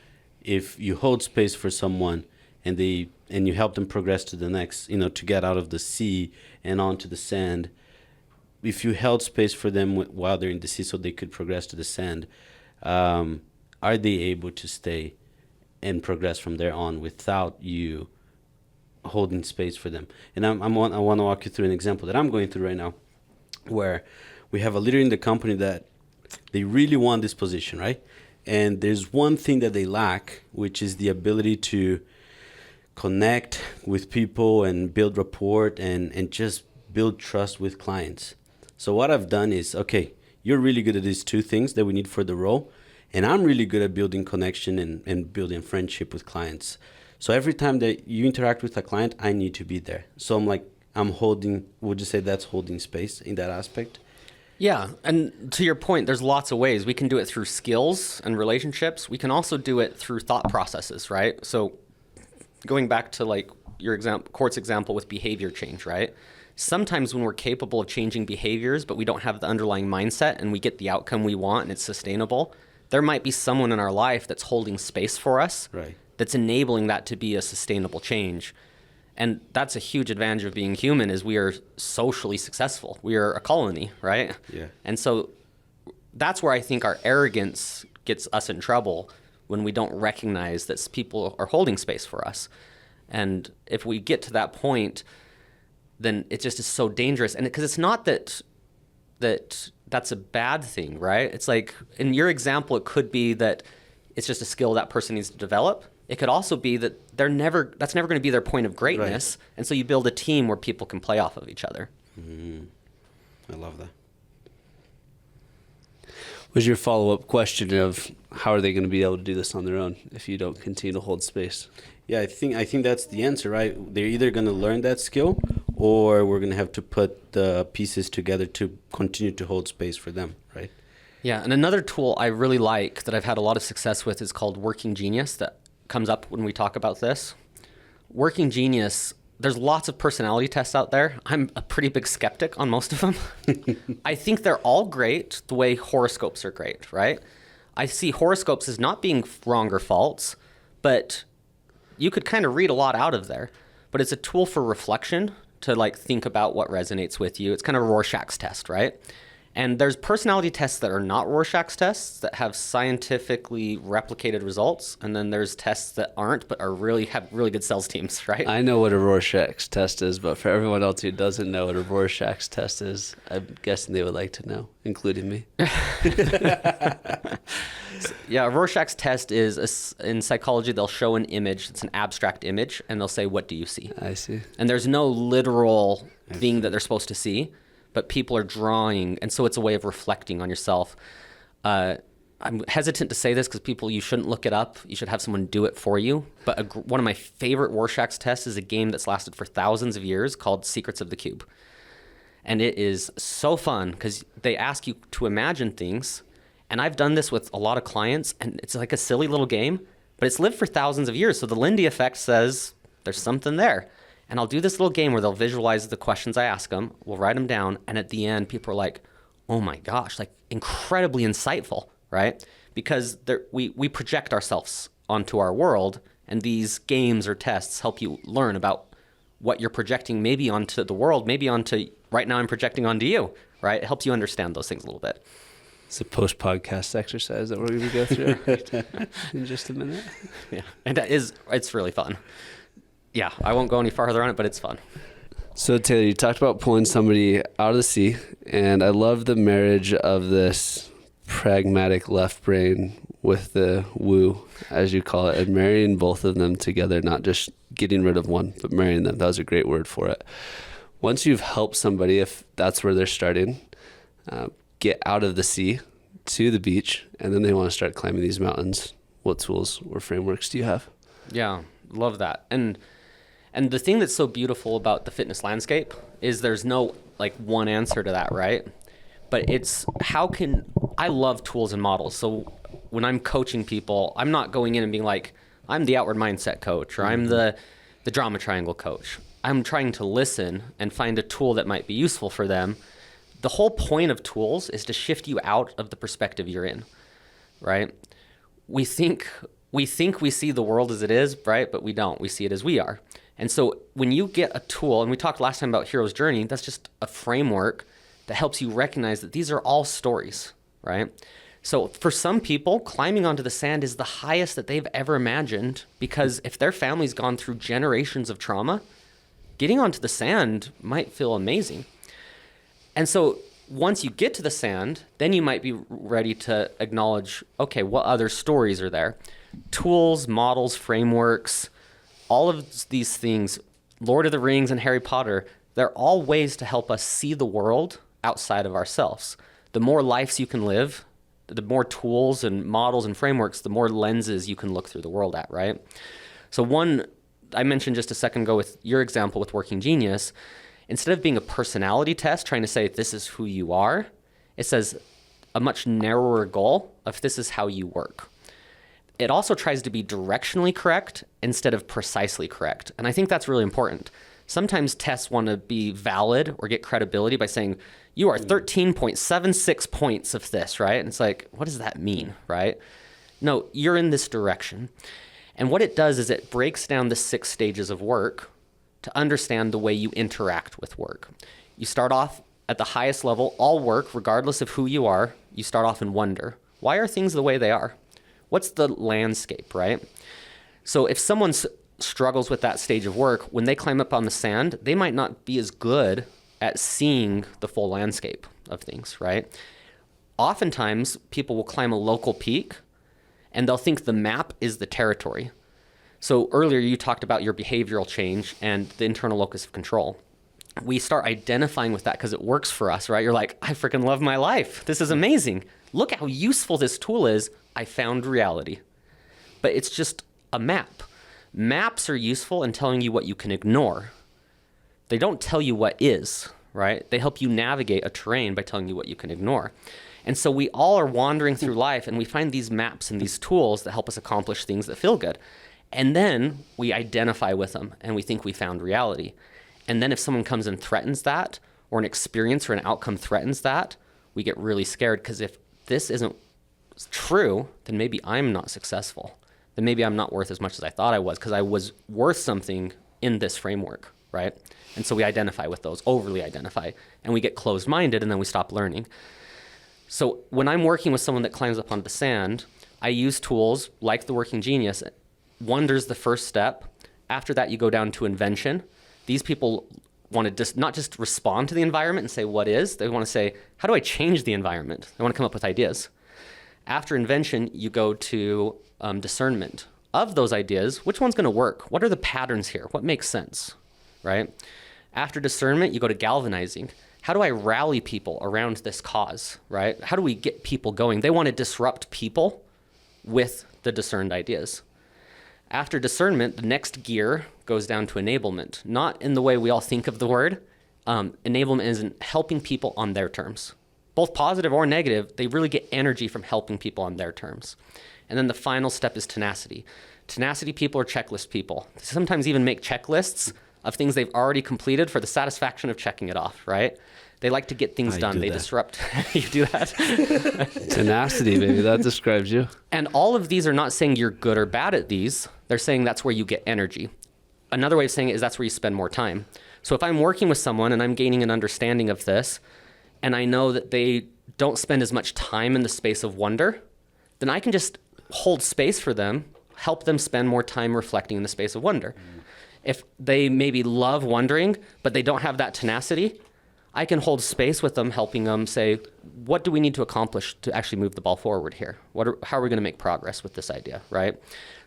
C: if you hold space for someone and you help them progress to the next, to get out of the sea and onto the sand. If you held space for them while they're in the sea so they could progress to the sand, are they able to stay and progress from there on without you holding space for them? And I want to walk you through an example that I'm going through right now, where we have a leader in the company that they really want this position, right? And there's one thing that they lack, which is the ability to connect with people and build rapport and just build trust with clients. So what I've done is, okay, you're really good at these two things that we need for the role, and I'm really good at building connection and building friendship with clients. So every time that you interact with a client, I need to be there. So I'm holding, would you say that's holding space in that aspect?
A: Yeah, and to your point, there's lots of ways. We can do it through skills and relationships. We can also do it through thought processes, right? So going back to like court's example with behavior change, right? Sometimes when we're capable of changing behaviors, but we don't have the underlying mindset and we get the outcome we want and it's sustainable, there might be someone in our life that's holding space for us,
C: Right.
A: that's enabling that to be a sustainable change. And that's a huge advantage of being human, is we are socially successful. We are a colony, right?
C: Yeah.
A: And so that's where I think our arrogance gets us in trouble, when we don't recognize that people are holding space for us. And if we get to that point, then it just is so dangerous. And because it's not that's a bad thing, right? It's like, in your example, it could be that it's just a skill that person needs to develop. It could also be that that's never going to be their point of greatness. Right. And so you build a team where people can play off of each other.
C: Mm-hmm. I love that.
B: Was your follow-up question of how are they going to be able to do this on their own if you don't continue to hold space?
C: Yeah, I think that's the answer, right? They're either going to learn that skill, or we're going to have to put the pieces together to continue to hold space for them, right?
A: Yeah, and another tool I really like that I've had a lot of success with is called Working Genius, that comes up when we talk about this. Working Genius, there's lots of personality tests out there. I'm a pretty big skeptic on most of them. I think they're all great the way horoscopes are great, right? I see horoscopes as not being wrong or false, but you could kind of read a lot out of there. But it's a tool for reflection, to like think about what resonates with you. It's kind of a Rorschach's test, right? And there's personality tests that are not Rorschach's tests that have scientifically replicated results. And then there's tests that aren't, but have really good sales teams, right?
B: I know what a Rorschach's test is, but for everyone else who doesn't know what a Rorschach's test is, I'm guessing they would like to know, including me.
A: Yeah, a Rorschach's test is, in psychology, they'll show an image. It's an abstract image, and they'll say, what do you see?
B: I see.
A: And there's no literal thing that they're supposed to see, but people are drawing, and so it's a way of reflecting on yourself. I'm hesitant to say this because you shouldn't look it up. You should have someone do it for you. But one of my favorite Rorschach's tests is a game that's lasted for thousands of years called Secrets of the Cube. And it is so fun because they ask you to imagine things. And I've done this with a lot of clients, and it's like a silly little game, but it's lived for thousands of years. So the Lindy effect says there's something there. And I'll do this little game where they'll visualize the questions I ask them. We'll write them down. And at the end, people are like, oh my gosh, like incredibly insightful, right? Because we project ourselves onto our world, and these games or tests help you learn about what you're projecting, maybe onto the world, maybe onto, right now I'm projecting onto you, right? It helps you understand those things a little bit.
B: It's a post-podcast exercise that we're going to go through in just a minute.
A: Yeah, and it's really fun. Yeah, I won't go any farther on it, but it's fun.
B: So Taylor, you talked about pulling somebody out of the sea, and I love the marriage of this pragmatic left brain with the woo, as you call it, and marrying both of them together, not just getting rid of one, but marrying them. That was a great word for it. Once you've helped somebody, if that's where they're starting, get out of the sea to the beach, and then they want to start climbing these mountains, what tools or frameworks do you have? Yeah,
A: love that. And the thing that's so beautiful about the fitness landscape is there's no like one answer to that, right? But it's I love tools and models. So when I'm coaching people, I'm not going in and being like, I'm the outward mindset coach, or I'm the drama triangle coach. I'm trying to listen and find a tool that might be useful for them. The whole point of tools is to shift you out of the perspective you're in, right? We think we see the world as it is, right? But we don't. We see it as we are. And so when you get a tool, and we talked last time about Hero's Journey, that's just a framework that helps you recognize that these are all stories, right? So for some people, climbing onto the sand is the highest that they've ever imagined, because if their family's gone through generations of trauma, getting onto the sand might feel amazing. And so once you get to the sand, then you might be ready to acknowledge, okay, what other stories are there? Tools, models, frameworks, all of these things, Lord of the Rings and Harry Potter, they're all ways to help us see the world outside of ourselves. The more lives you can live, the more tools and models and frameworks, the more lenses you can look through the world at, right? So one, I mentioned just a second ago with your example with Working Genius, instead of being a personality test trying to say this is who you are, it says a much narrower goal of this is how you work. it also tries to be directionally correct instead of precisely correct. And I think that's really important. Sometimes tests want to be valid or get credibility by saying, you are 13.76 points of this, right? And it's like, what does that mean, right? No, you're in this direction. And what it does is it breaks down the 6 stages of work to understand the way you interact with work. You start off at the highest level. All work, regardless of who you are, you start off in wonder. Why are things the way they are? What's the landscape, right? So if someone struggles with that stage of work, when they climb up on the sand, they might not be as good at seeing the full landscape of things, right? Oftentimes, people will climb a local peak and they'll think the map is the territory. So earlier you talked about your behavioral change and the internal locus of control. We start identifying with that because it works for us, right? You're like, I freaking love my life. This is amazing. Look how useful this tool is. I found reality. But it's just a map. Maps are useful in telling you what you can ignore. They don't tell you what is, right? They help you navigate a terrain by telling you what you can ignore. And so we all are wandering through life and we find these maps and these tools that help us accomplish things that feel good. And then we identify with them and we think we found reality. And then if someone comes and threatens that, or an experience or an outcome threatens that, we get really scared because if this isn't true, then maybe I'm not successful. Then maybe I'm not worth as much as I thought I was because I was worth something in this framework, right? And so we identify with those, overly identify, and we get closed-minded and then we stop learning. So when I'm working with someone that climbs up onto the sand, I use tools like the Working Genius. Wonder's the first step. After that, you go down to invention. These people want to just not just respond to the environment and say what is. They want to say, how do I change the environment? They want to come up with ideas. After invention, you go to discernment. Of those ideas, which one's going to work? What are the patterns here? What makes sense, right? After discernment, you go to galvanizing. How do I rally people around this cause, right? How do we get people going? They want to disrupt people with the discerned ideas. After discernment, the next gear goes down to enablement, not in the way we all think of the word. Enablement is in helping people on their terms. Both positive or negative, they really get energy from helping people on their terms. And then the final step is tenacity. Tenacity people are checklist people. They sometimes even make checklists of things they've already completed for the satisfaction of checking it off, right? They like to get things done. They disrupt. You do that?
B: Tenacity, baby. That describes you.
A: And all of these are not saying you're good or bad at these. They're saying that's where you get energy. Another way of saying it is that's where you spend more time. So if I'm working with someone and I'm gaining an understanding of this, and I know that they don't spend as much time in the space of wonder, then I can just hold space for them, help them spend more time reflecting in the space of wonder. If they maybe love wondering, but they don't have that tenacity, I can hold space with them, helping them say, what do we need to accomplish to actually move the ball forward here? How are we going to make progress with this idea, right?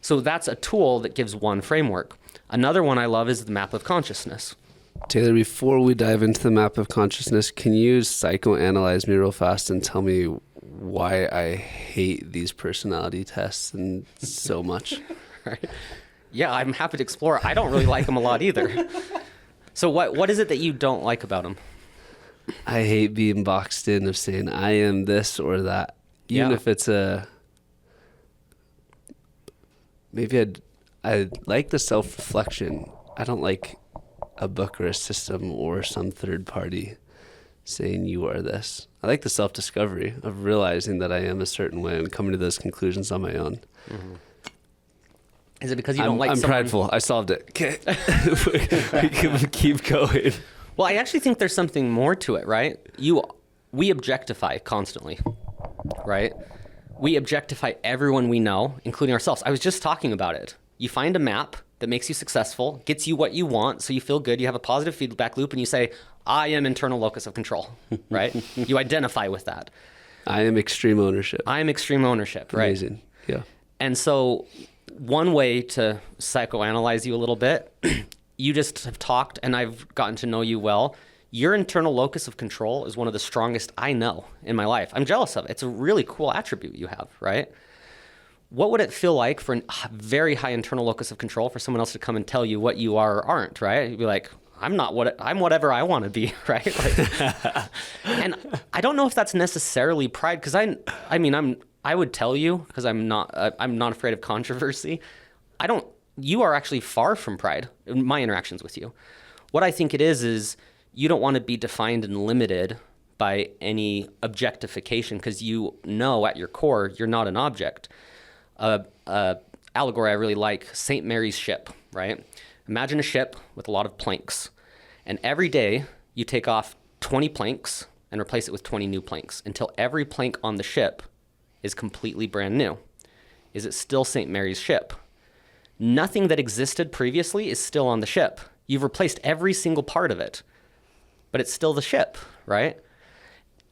A: So that's a tool that gives one framework. Another one I love is the map of consciousness.
B: Taylor, before we dive into the map of consciousness, can you psychoanalyze me real fast and tell me why I hate these personality tests and so much?
A: Right. Yeah, I'm happy to explore. I don't really like them a lot either. So what is it that you don't like about them?
B: I hate being boxed in of saying I am this or that. Even if it's maybe I like the self-reflection. I don't like a book or a system or some third party saying you are this. I like the self-discovery of realizing that I am a certain way and coming to those conclusions on my own. Mm-hmm.
A: Is it because you don't like
B: I'm
A: someone...
B: prideful. I solved it. Okay. We can keep going.
A: Well, I actually think there's something more to it, right? We objectify constantly, right? We objectify everyone we know, including ourselves. I was just talking about it. You find a map that makes you successful, gets you what you want, so you feel good, you have a positive feedback loop, and you say, I am internal locus of control, right? You identify with that.
B: I am extreme ownership.
A: I am extreme ownership, right?
B: Amazing, yeah.
A: And so one way to psychoanalyze you a little bit, you just have talked, and I've gotten to know you well. Your internal locus of control is one of the strongest I know in my life. I'm jealous of it. It's a really cool attribute you have, right? What would it feel like for a very high internal locus of control for someone else to come and tell you what you are or aren't, right? You'd be like, I'm whatever I want to be, right? Like, and I don't know if that's necessarily pride, because I'm I would tell you, because I'm not afraid of controversy. You are actually far from pride in my interactions with you. What I think it is you don't want to be defined and limited by any objectification, because you know at your core you're not an object. Allegory I really like, St. Mary's ship, right? Imagine a ship with a lot of planks, and every day you take off 20 planks and replace it with 20 new planks until every plank on the ship is completely brand new. Is it still St. Mary's ship? Nothing that existed previously is still on the ship. You've replaced every single part of it, but it's still the ship, right?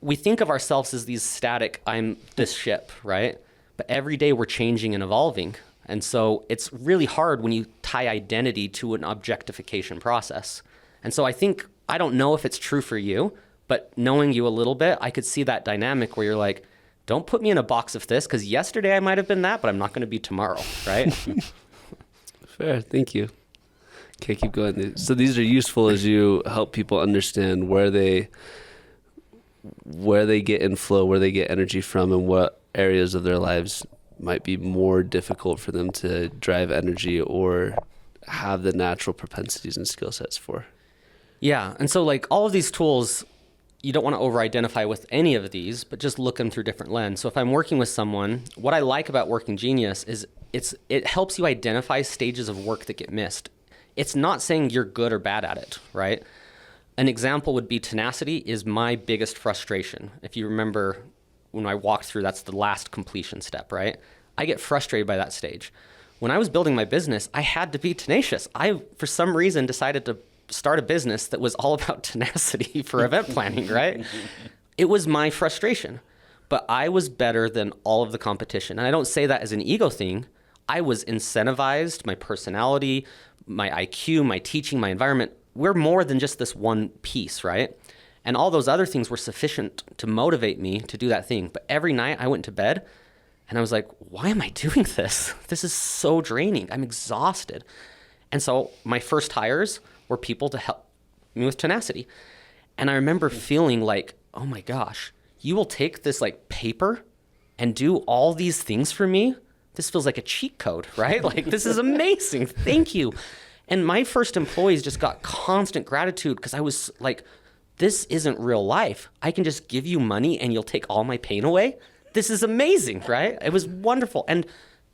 A: We think of ourselves as these static, I'm this ship, right? But every day we're changing and evolving. And so it's really hard when you tie identity to an objectification process. And so I don't know if it's true for you, but knowing you a little bit, I could see that dynamic where you're like, don't put me in a box of this, because yesterday I might have been that, but I'm not going to be tomorrow, right?
B: Fair, thank you. Okay, keep going. So these are useful as you help people understand where they get inflow, where they get energy from, and what areas of their lives might be more difficult for them to drive energy or have the natural propensities and skill sets for.
A: Yeah, and so like all of these tools, you don't want to over-identify with any of these, but just look them through different lens. So if I'm working with someone, what I like about Working Genius is it helps you identify stages of work that get missed. It's not saying you're good or bad at it, right? An example would be tenacity is my biggest frustration. If you remember when I walked through, that's the last completion step, right? I get frustrated by that stage. When I was building my business, I had to be tenacious. I, for some reason, decided to start a business that was all about tenacity for event planning, right? It was my frustration, but I was better than all of the competition. And I don't say that as an ego thing. I was incentivized, my personality, my IQ, my teaching, my environment. We're more than just this one piece, right? And all those other things were sufficient to motivate me to do that thing. But every night I went to bed and I was like, why am I doing this? This is so draining. I'm exhausted. And so my first hires were people to help me with tenacity. And I remember feeling like, oh my gosh, you will take this like paper and do all these things for me? This feels like a cheat code, right? Like, this is amazing. Thank you. And my first employees just got constant gratitude because I was like, this isn't real life. I can just give you money and you'll take all my pain away. This is amazing, right? It was wonderful. And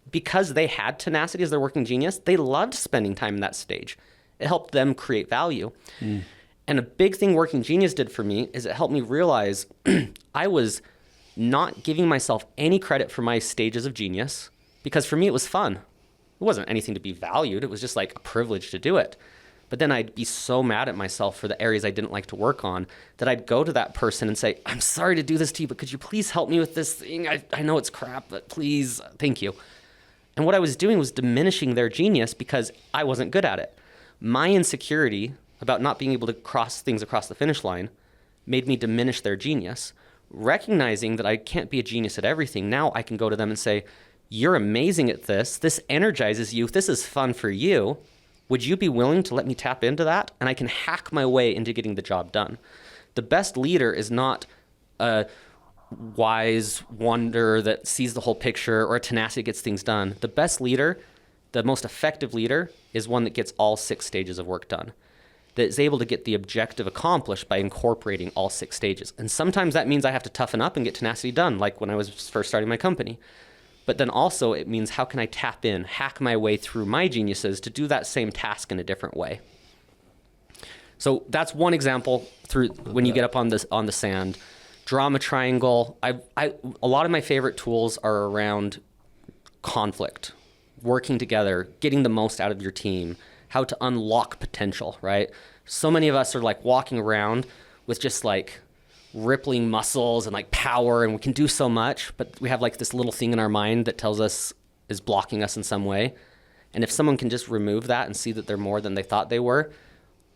A: because they had tenacity as their Working Genius, they loved spending time in that stage. It helped them create value. And a big thing Working Genius did for me is it helped me realize I was not giving myself any credit for my stages of genius, because for me it was fun. It wasn't anything to be valued. It was just like a privilege to do it. But then I'd be so mad at myself for the areas I didn't like to work on that I'd go to that person and say, I'm sorry to do this to you, but could you please help me with this thing? I know it's crap, but please, thank you. And what I was doing was diminishing their genius because I wasn't good at it. My insecurity about not being able to cross things across the finish line made me diminish their genius. Recognizing that I can't be a genius at everything, now I can go to them and say, you're amazing at this. This energizes you. This is fun for you. Would you be willing to let me tap into that? And I can hack my way into getting the job done. The best leader is not a wise wonder that sees the whole picture or a tenacity gets things done. The best leader, the most effective leader, is one that gets all 6 stages of work done, that is able to get the objective accomplished by incorporating all 6 stages. And sometimes that means I have to toughen up and get tenacity done, like when I was first starting my company. But then also it means how can I tap in, hack my way through my geniuses to do that same task in a different way. So that's one example through when you get up on the sand. Drama triangle. A lot of my favorite tools are around conflict, working together, getting the most out of your team, how to unlock potential, right? So many of us are like walking around with just like rippling muscles and like power, and we can do so much, but we have like this little thing in our mind that tells us is blocking us in some way. And if someone can just remove that and see that they're more than they thought they were,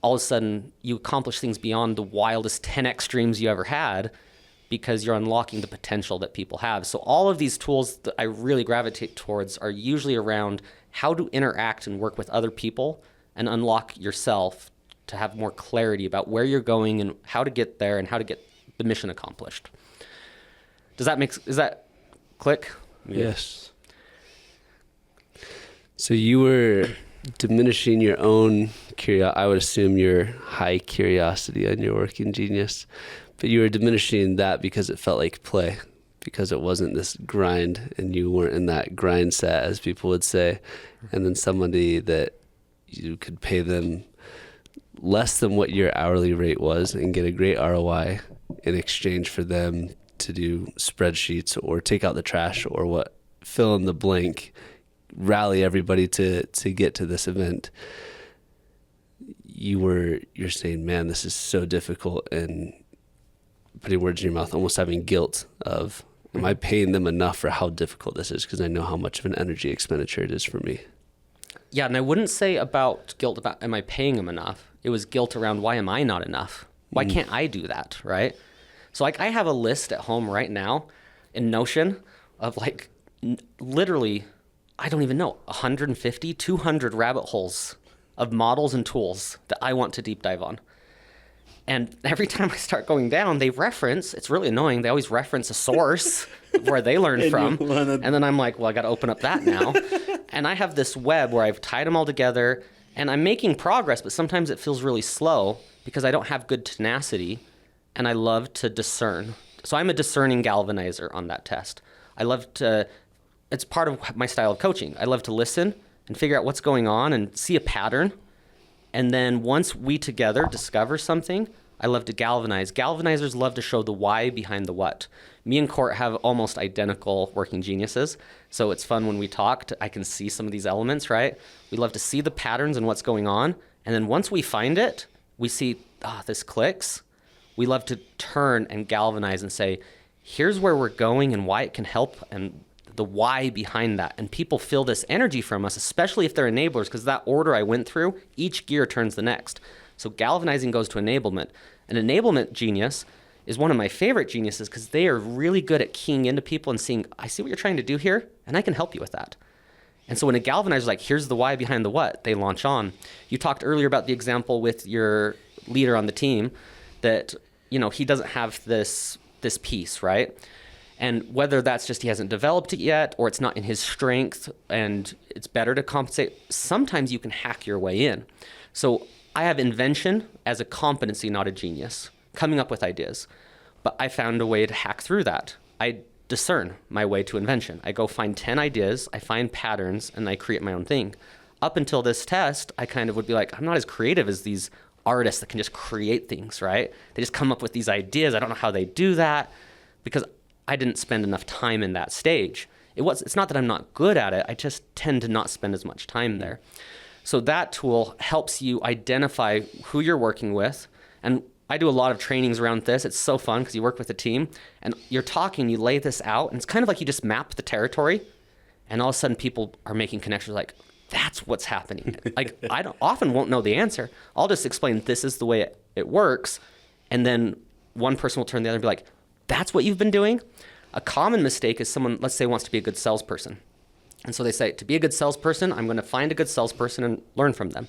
A: all of a sudden you accomplish things beyond the wildest 10x dreams you ever had because you're unlocking the potential that people have. So all of these tools that I really gravitate towards are usually around how to interact and work with other people and unlock yourself to have more clarity about where you're going and how to get there and how to get the mission accomplished. Is that Click.
B: Yes. So you were diminishing your own curiosity. I would assume your high curiosity on your working genius, but you were diminishing that because it felt like play, because it wasn't this grind and you weren't in that grind set, as people would say. And then somebody that you could pay them less than what your hourly rate was and get a great ROI in exchange for them to do spreadsheets or take out the trash or what, fill in the blank, rally everybody to get to this event. You're saying, man, this is so difficult, and putting words in your mouth, almost having guilt of, am I paying them enough for how difficult this is? Because I know how much of an energy expenditure it is for me.
A: Yeah, and I wouldn't say about guilt about, am I paying them enough? It was guilt around, why am I not enough? Why can't I do that, right? So like I have a list at home right now in Notion of like literally, I don't even know, 150, 200 rabbit holes of models and tools that I want to deep dive on. And every time I start going down, they reference, it's really annoying, they always reference a source where they learned from. And then I'm like, well, I got to open up that now. And I have this web where I've tied them all together, and I'm making progress, but sometimes it feels really slow because I don't have good tenacity, and I love to discern. So I'm a discerning galvanizer on that test. I love to, it's part of my style of coaching. I love to listen and figure out what's going on and see a pattern. And then once we together discover something, I love to galvanize. Galvanizers love to show the why behind the what. Me and Court have almost identical working geniuses. So it's fun when we talk, I can see some of these elements, right? We love to see the patterns and what's going on. And then once we find it, we see, this clicks. We love to turn and galvanize and say, here's where we're going and why it can help and the why behind that. And people feel this energy from us, especially if they're enablers, because that order I went through, each gear turns the next. So galvanizing goes to enablement. An enablement genius is one of my favorite geniuses because they are really good at keying into people and seeing, I see what you're trying to do here, and I can help you with that. And so when a galvanizer is like, here's the why behind the what, they launch on. You talked earlier about the example with your leader on the team that, he doesn't have this piece, right? And whether that's just he hasn't developed it yet or it's not in his strength and it's better to compensate, sometimes you can hack your way in. So I have invention as a competency, not a genius, coming up with ideas. But I found a way to hack through that. I discern my way to invention. I go find 10 ideas, I find patterns, and I create my own thing. Up until this test, I kind of would be like, I'm not as creative as these artists that can just create things, right? They just come up with these ideas. I don't know how they do that because I didn't spend enough time in that stage. It's not that I'm not good at it. I just tend to not spend as much time there. So that tool helps you identify who you're working with. And I do a lot of trainings around this. It's so fun because you work with a team and you're talking, you lay this out, and it's kind of like you just map the territory, and all of a sudden people are making connections like, that's what's happening. Like often won't know the answer. I'll just explain this is the way it works. And then one person will turn to the other and be like, that's what you've been doing? A common mistake is someone, let's say, wants to be a good salesperson. And so they say, to be a good salesperson, I'm going to find a good salesperson and learn from them.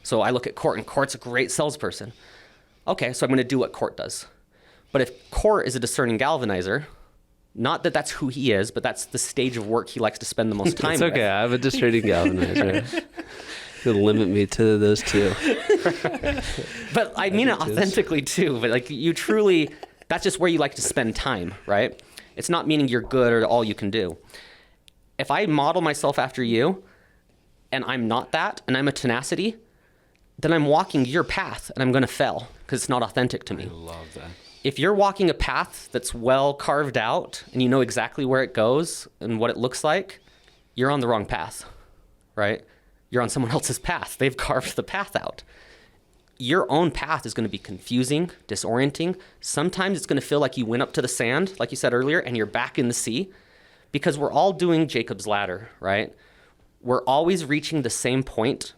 A: So I look at Court, and Court's a great salesperson. Okay, so I'm going to do what Court does. But if Court is a discerning galvanizer, not that that's who he is, but that's the stage of work he likes to spend the most time with.
B: It's okay, I have a discerning galvanizer. You'll limit me to those two.
A: But I mean it authentically too. But like you truly, that's just where you like to spend time, right? It's not meaning you're good or all you can do. If I model myself after you and I'm not that and I'm a tenacity, then I'm walking your path and I'm going to fail because it's not authentic to me.
C: I love that.
A: If you're walking a path that's well carved out and you know exactly where it goes and what it looks like, you're on the wrong path, right? You're on someone else's path. They've carved the path out. Your own path is going to be confusing, disorienting. Sometimes it's going to feel like you went up to the sand, like you said earlier, and you're back in the sea because we're all doing Jacob's ladder, right? We're always reaching the same point,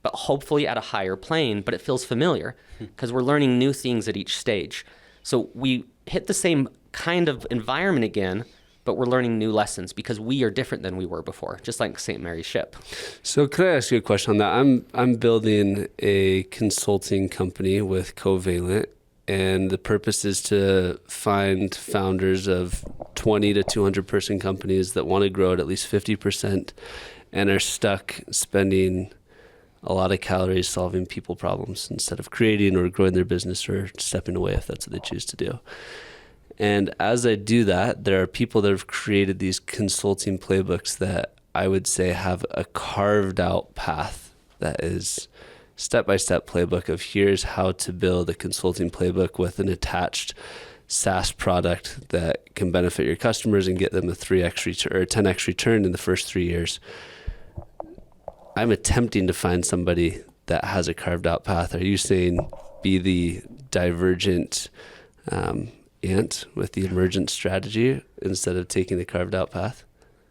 A: but hopefully at a higher plane, but it feels familiar because we're learning new things at each stage. So we hit the same kind of environment again, but we're learning new lessons because we are different than we were before, just like St. Mary's ship.
B: So could I ask you a question on that? I'm building a consulting company with Covalent, and the purpose is to find founders of 20 to 200 person companies that want to grow at least 50% and are stuck spending a lot of calories solving people problems instead of creating or growing their business or stepping away if that's what they choose to do. And as I do that, there are people that have created these consulting playbooks that I would say have a carved out path that is step-by-step playbook of here's how to build a consulting playbook with an attached SaaS product that can benefit your customers and get them a 3x return or 10x return in the first 3 years. I'm attempting to find somebody that has a carved out path. Are you saying be the divergent ant with the emergent strategy instead of taking the carved out path?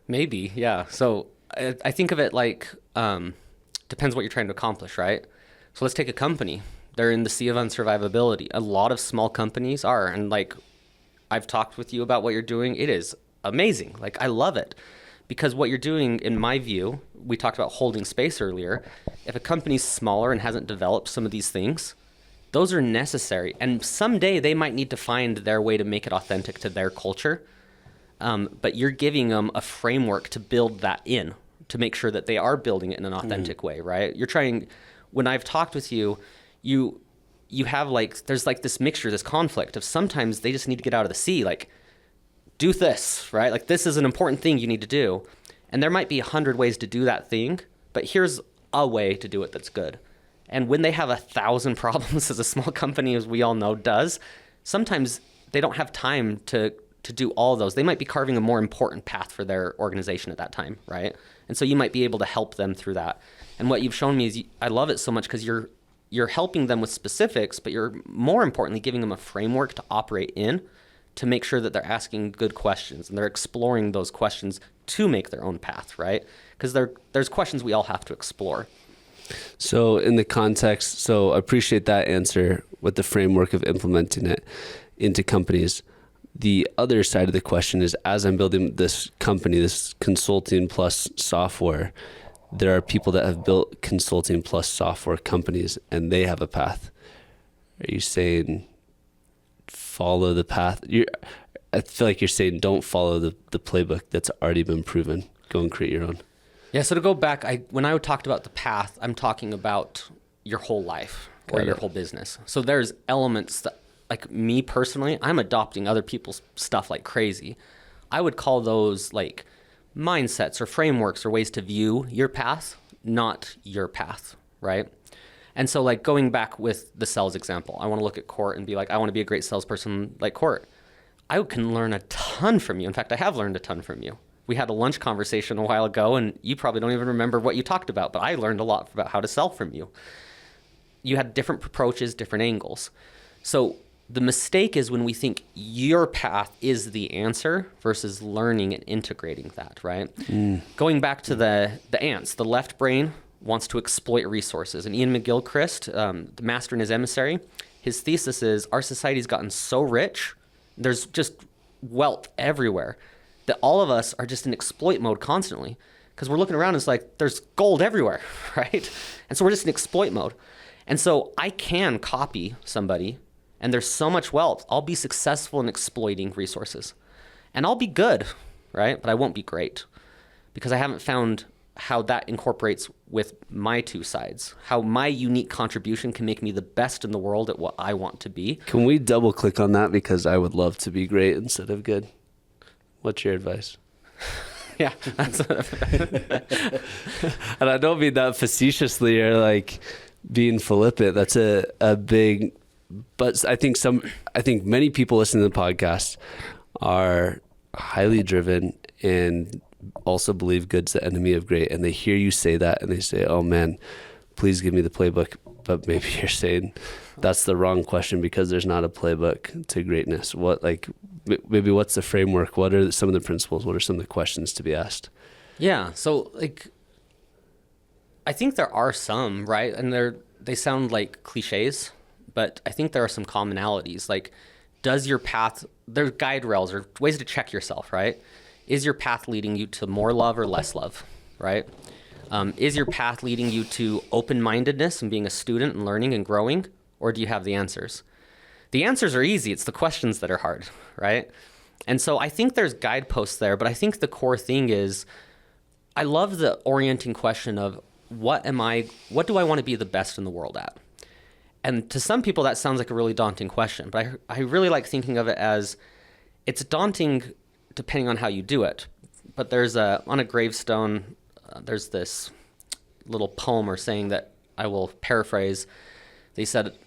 A: Maybe, yeah. So I think of it like, depends what you're trying to accomplish, right? So let's take a company. They're in the sea of unsurvivability. A lot of small companies are. And like, I've talked with you about what you're doing. It is amazing. Like, I love it. Because what you're doing, in my view, we talked about holding space earlier. If a company's smaller and hasn't developed some of these things, those are necessary. And someday they might need to find their way to make it authentic to their culture. But you're giving them a framework to build that in, to make sure that they are building it in an authentic way, right? You're trying, when I've talked with you, you have like, there's like this mixture, this conflict of sometimes they just need to get out of the sea, like, do this, right? Like, this is an important thing you need to do. And there might be 100 ways to do that thing, but here's a way to do it that's good. And when they have 1,000 problems, as a small company, as we all know, does, sometimes they don't have time to do all those. They might be carving a more important path for their organization at that time, right? And so you might be able to help them through that. And what you've shown me is, I love it so much because you're helping them with specifics, but you're more importantly giving them a framework to operate in, to make sure that they're asking good questions and they're exploring those questions to make their own path, right? Because there's questions we all have to explore.
B: So in the context, so I appreciate that answer with the framework of implementing it into companies. The other side of the question is, as I'm building this company, this consulting plus software, there are people that have built consulting plus software companies and they have a path. Are you saying follow the path? I feel like you're saying don't follow the playbook that's already been proven. Go and create your own.
A: Yeah, so to go back, when I talked about the path, I'm talking about your whole life or your whole business. So there's elements that, like me personally, I'm adopting other people's stuff like crazy. I would call those like mindsets or frameworks or ways to view your path, not your path, right? And so like going back with the sales example, I want to look at Court and be like, I want to be a great salesperson like Court. I can learn a ton from you. In fact, I have learned a ton from you. We had a lunch conversation a while ago and you probably don't even remember what you talked about, but I learned a lot about how to sell from you. You had different approaches, different angles. So the mistake is when we think your path is the answer versus learning and integrating that, right? Going back to the ants, the left brain wants to exploit resources. And Ian McGilchrist, the master and his emissary, his thesis is our society's gotten so rich, there's just wealth everywhere, that all of us are just in exploit mode constantly. Because we're looking around and it's like, there's gold everywhere, right? And so we're just in exploit mode. And so I can copy somebody and there's so much wealth, I'll be successful in exploiting resources. And I'll be good, right? But I won't be great because I haven't found how that incorporates with my two sides, how my unique contribution can make me the best in the world at what I want to be.
B: Can we double click on that? Because I would love to be great instead of good. What's your advice?
A: Yeah.
B: And I don't mean that facetiously or like being flippant. That's a big, but I think many people listening to the podcast are highly driven and also believe good's the enemy of great. And they hear you say that and they say, oh man, please give me the playbook. But maybe you're saying that's the wrong question because there's not a playbook to greatness. Maybe what's the framework? What are some of the principles? What are some of the questions to be asked?
A: Yeah. So like, I think there are some, right? And they sound like cliches, but I think there are some commonalities. Like, does your path, there's guide rails or ways to check yourself, right? Is your path leading you to more love or less love, right? Is your path leading you to open-mindedness and being a student and learning and growing, or do you have the answers? the answers are easy. It's the questions that are hard, right? And so I think there's guideposts there, but I think the core thing is I love the orienting question of what do I want to be the best in the world at? And to some people that sounds like a really daunting question, but I really like thinking of it as it's daunting depending on how you do it. But there's on a gravestone, there's this little poem or saying that I will paraphrase. They said,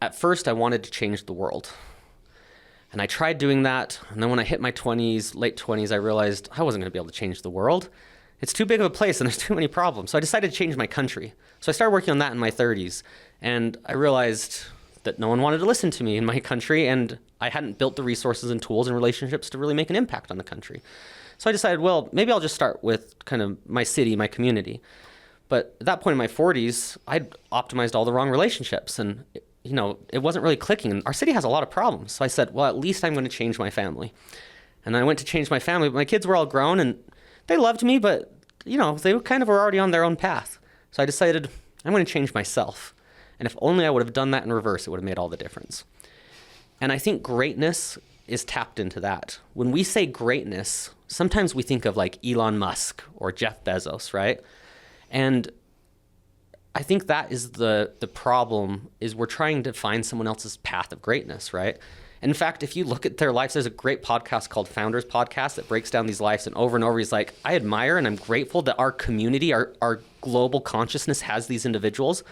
A: at first I wanted to change the world. And I tried doing that. And then when I hit my 20s, late 20s, I realized I wasn't going to be able to change the world. It's too big of a place and there's too many problems. So I decided to change my country. So I started working on that in my 30s. And I realized that no one wanted to listen to me in my country. And I hadn't built the resources and tools and relationships to really make an impact on the country. So I decided, well, maybe I'll just start with kind of my city, my community. But at that point in my 40s, I'd optimized all the wrong relationships. And, it wasn't really clicking. And our city has a lot of problems. So I said, well, at least I'm going to change my family. And I went to change my family. But my kids were all grown and they loved me, but, they kind of were already on their own path. So I decided I'm going to change myself. And if only I would have done that in reverse, it would have made all the difference. And I think greatness is tapped into that. When we say greatness, sometimes we think of like Elon Musk or Jeff Bezos, right? And I think that is the problem, is we're trying to find someone else's path of greatness, right? In fact, if you look at their lives, there's a great podcast called Founders Podcast that breaks down these lives, and over he's like, I admire and I'm grateful that our community, our global consciousness has these individuals,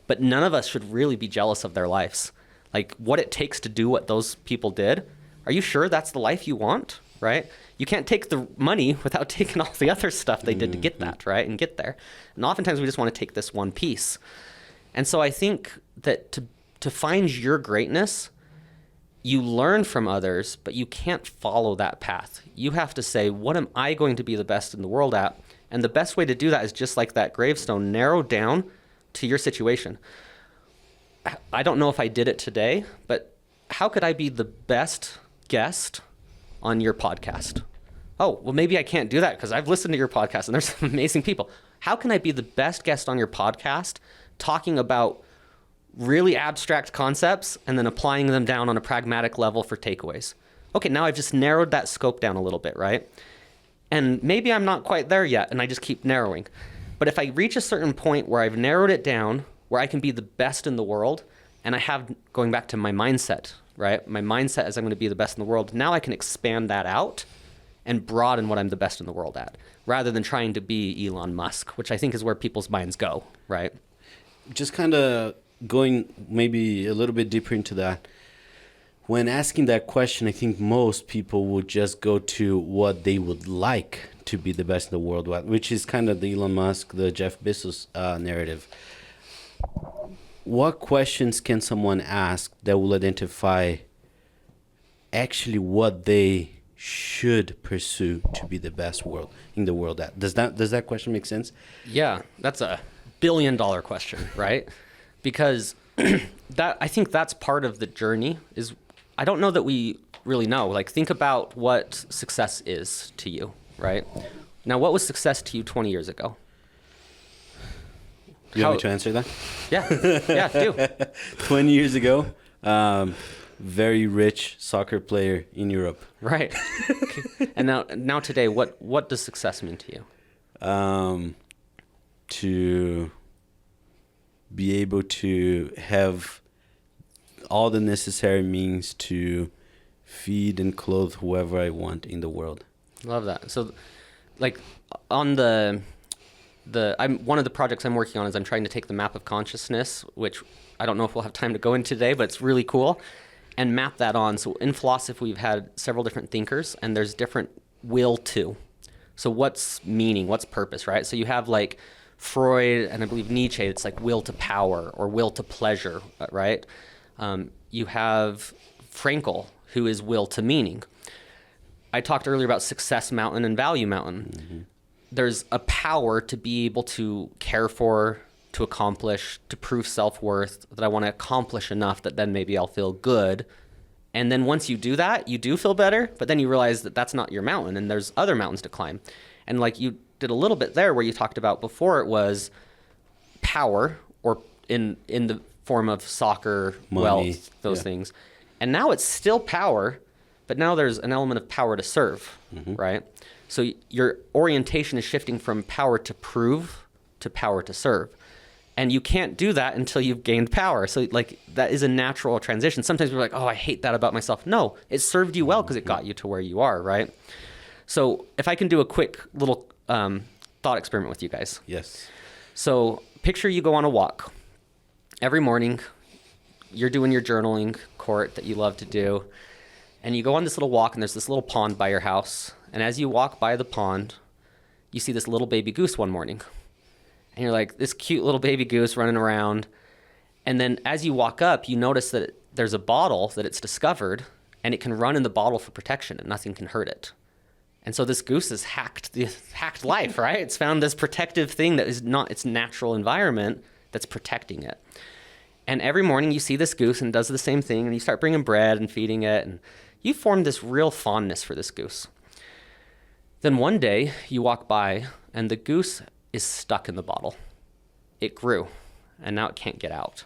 A: but none of us should really be jealous of their lives. Like what it takes to do what those people did. Are you sure that's the life you want, right? You can't take the money without taking all the other stuff they did to get that, right? And get there. And oftentimes we just want to take this one piece. And so I think that to find your greatness, you learn from others, but you can't follow that path. You have to say, what am I going to be the best in the world at? And the best way to do that is just like that gravestone, narrow down to your situation. I don't know if I did it today, but how could I be the best guest on your podcast? Oh, well, maybe I can't do that because I've listened to your podcast and there's some amazing people. How can I be the best guest on your podcast talking about really abstract concepts and then applying them down on a pragmatic level for takeaways? Okay, now I've just narrowed that scope down a little bit, right? And maybe I'm not quite there yet and I just keep narrowing. But if I reach a certain point where I've narrowed it down, where I can be the best in the world, and I have, going back to my mindset, right? My mindset is I'm going to be the best in the world. Now I can expand that out and broaden what I'm the best in the world at, rather than trying to be Elon Musk, which I think is where people's minds go, right?
C: Just kind of going maybe a little bit deeper into that. When asking that question, I think most people would just go to what they would like to be the best in the world at, which is kind of the Elon Musk, the Jeff Bezos narrative. What questions can someone ask that will identify actually what they should pursue to be the best in the world at? Does that question make sense?
A: Yeah, that's a $1 billion question, right? Because I think that's part of the journey. Is I don't know that we really know. Like, think about what success is to you, right? Now, what was success to you 20 years ago?
C: Do you want me to answer that?
A: Yeah, do.
C: 20 years ago, very rich soccer player in Europe.
A: Right. And now today, what does success mean to you?
C: To be able to have all the necessary means to feed and clothe whoever I want in the world.
A: Love that. So, like, on one of the projects I'm working on is I'm trying to take the map of consciousness, which I don't know if we'll have time to go into today, but it's really cool, and map that on. So in philosophy, we've had several different thinkers, and there's different will to. So what's meaning? What's purpose, right? So you have like Freud and I believe Nietzsche, it's like will to power or will to pleasure, right? You have Frankl, who is will to meaning. I talked earlier about success mountain and value mountain. Mm-hmm. There's a power to be able to care for, to accomplish, to prove self-worth, that I want to accomplish enough that then maybe I'll feel good. And then once you do that, you do feel better, but then you realize that that's not your mountain and there's other mountains to climb. And like you did a little bit there where you talked about before, it was power, or in the form of soccer,
C: money,
A: wealth, those things. And now it's still power, but now there's an element of power to serve, right? So your orientation is shifting from power to prove to power to serve. And you can't do that until you've gained power. So like that is a natural transition. Sometimes we're like, oh, I hate that about myself. No, it served you well because it got you to where you are, right? So if I can do a quick little thought experiment with you guys.
C: Yes.
A: So picture you go on a walk. Every morning, you're doing your journaling, Court, that you love to do. And you go on this little walk, and there's this little pond by your house. And as you walk by the pond, you see this little baby goose one morning. And you're like, this cute little baby goose running around. And then as you walk up, you notice that there's a bottle that it's discovered, and it can run in the bottle for protection, and nothing can hurt it. And so this goose has hacked life, right? It's found this protective thing that is not its natural environment that's protecting it. And every morning you see this goose and it does the same thing, and you start bringing bread and feeding it, and you form this real fondness for this goose. Then one day you walk by and the goose is stuck in the bottle. It grew and now it can't get out.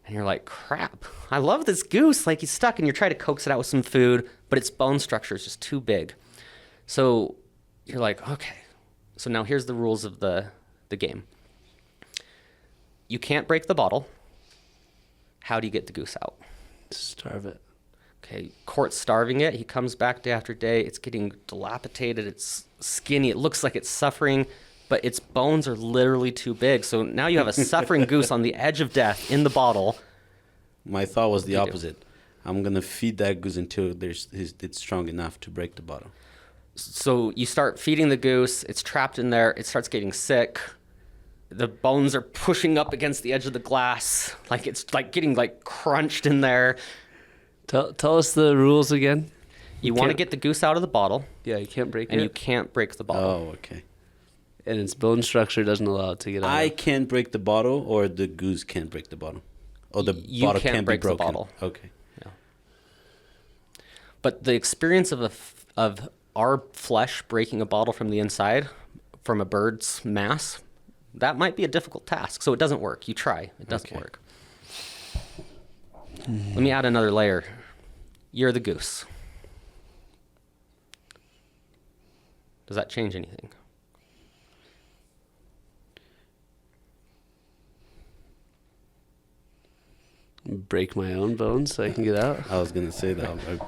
A: And you're like, crap, I love this goose. Like, he's stuck, and you're trying to coax it out with some food, but its bone structure is just too big. So you're like, okay, so now here's the rules of the game. You can't break the bottle. How do you get the goose out?
B: Starve it.
A: Okay, Court's starving it. He comes back day after day. It's getting dilapidated. It's skinny. It looks like it's suffering, but its bones are literally too big. So now you have a suffering goose on the edge of death in the bottle.
C: My thought was the opposite. I'm going to feed that goose until it's strong enough to break the bottle.
A: So you start feeding the goose. It's trapped in there. It starts getting sick. The bones are pushing up against the edge of the glass. Like, it's like getting like crunched in there.
B: Tell us the rules again.
A: You want to get the goose out of the bottle.
B: Yeah, you can't break it.
A: And you can't break the bottle.
C: Oh, okay.
B: And its bone structure doesn't allow it to get out.
C: I can't break the bottle, or the goose can't break the bottle? Or the bottle can't
A: break
C: be broken?
A: the bottle.
C: Okay.
A: Yeah. But the experience of our flesh breaking a bottle from the inside, from a bird's mass, that might be a difficult task. So it doesn't work. You try. It doesn't work. Let me add another layer. You're the goose. Does that change anything?
B: Break my own bones so I can get out.
C: I was going to say that.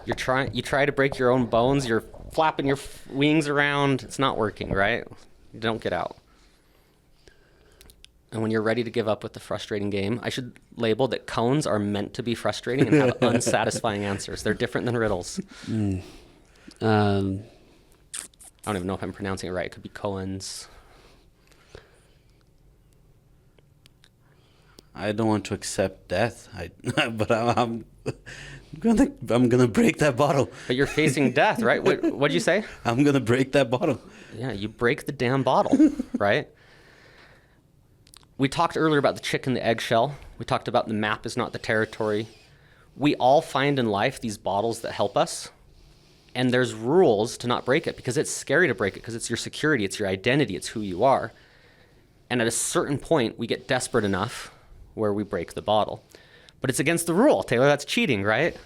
A: You try to break your own bones. You're flapping your wings around. It's not working, right? You don't get out. And when you're ready to give up with the frustrating game, I should label that cones are meant to be frustrating and have unsatisfying answers. They're different than riddles. I don't even know if I'm pronouncing it right. It could be koans.
C: I don't want to accept death, but I'm gonna break that bottle.
A: But you're facing death, right? What'd you say?
C: I'm gonna break that bottle.
A: Yeah, you break the damn bottle, right? We talked earlier about the chick and the eggshell. We talked about the map is not the territory. We all find in life these bottles that help us, and there's rules to not break it because it's scary to break it because it's your security, it's your identity, it's who you are. And at a certain point, we get desperate enough where we break the bottle. But it's against the rule, Taylor. That's cheating, right?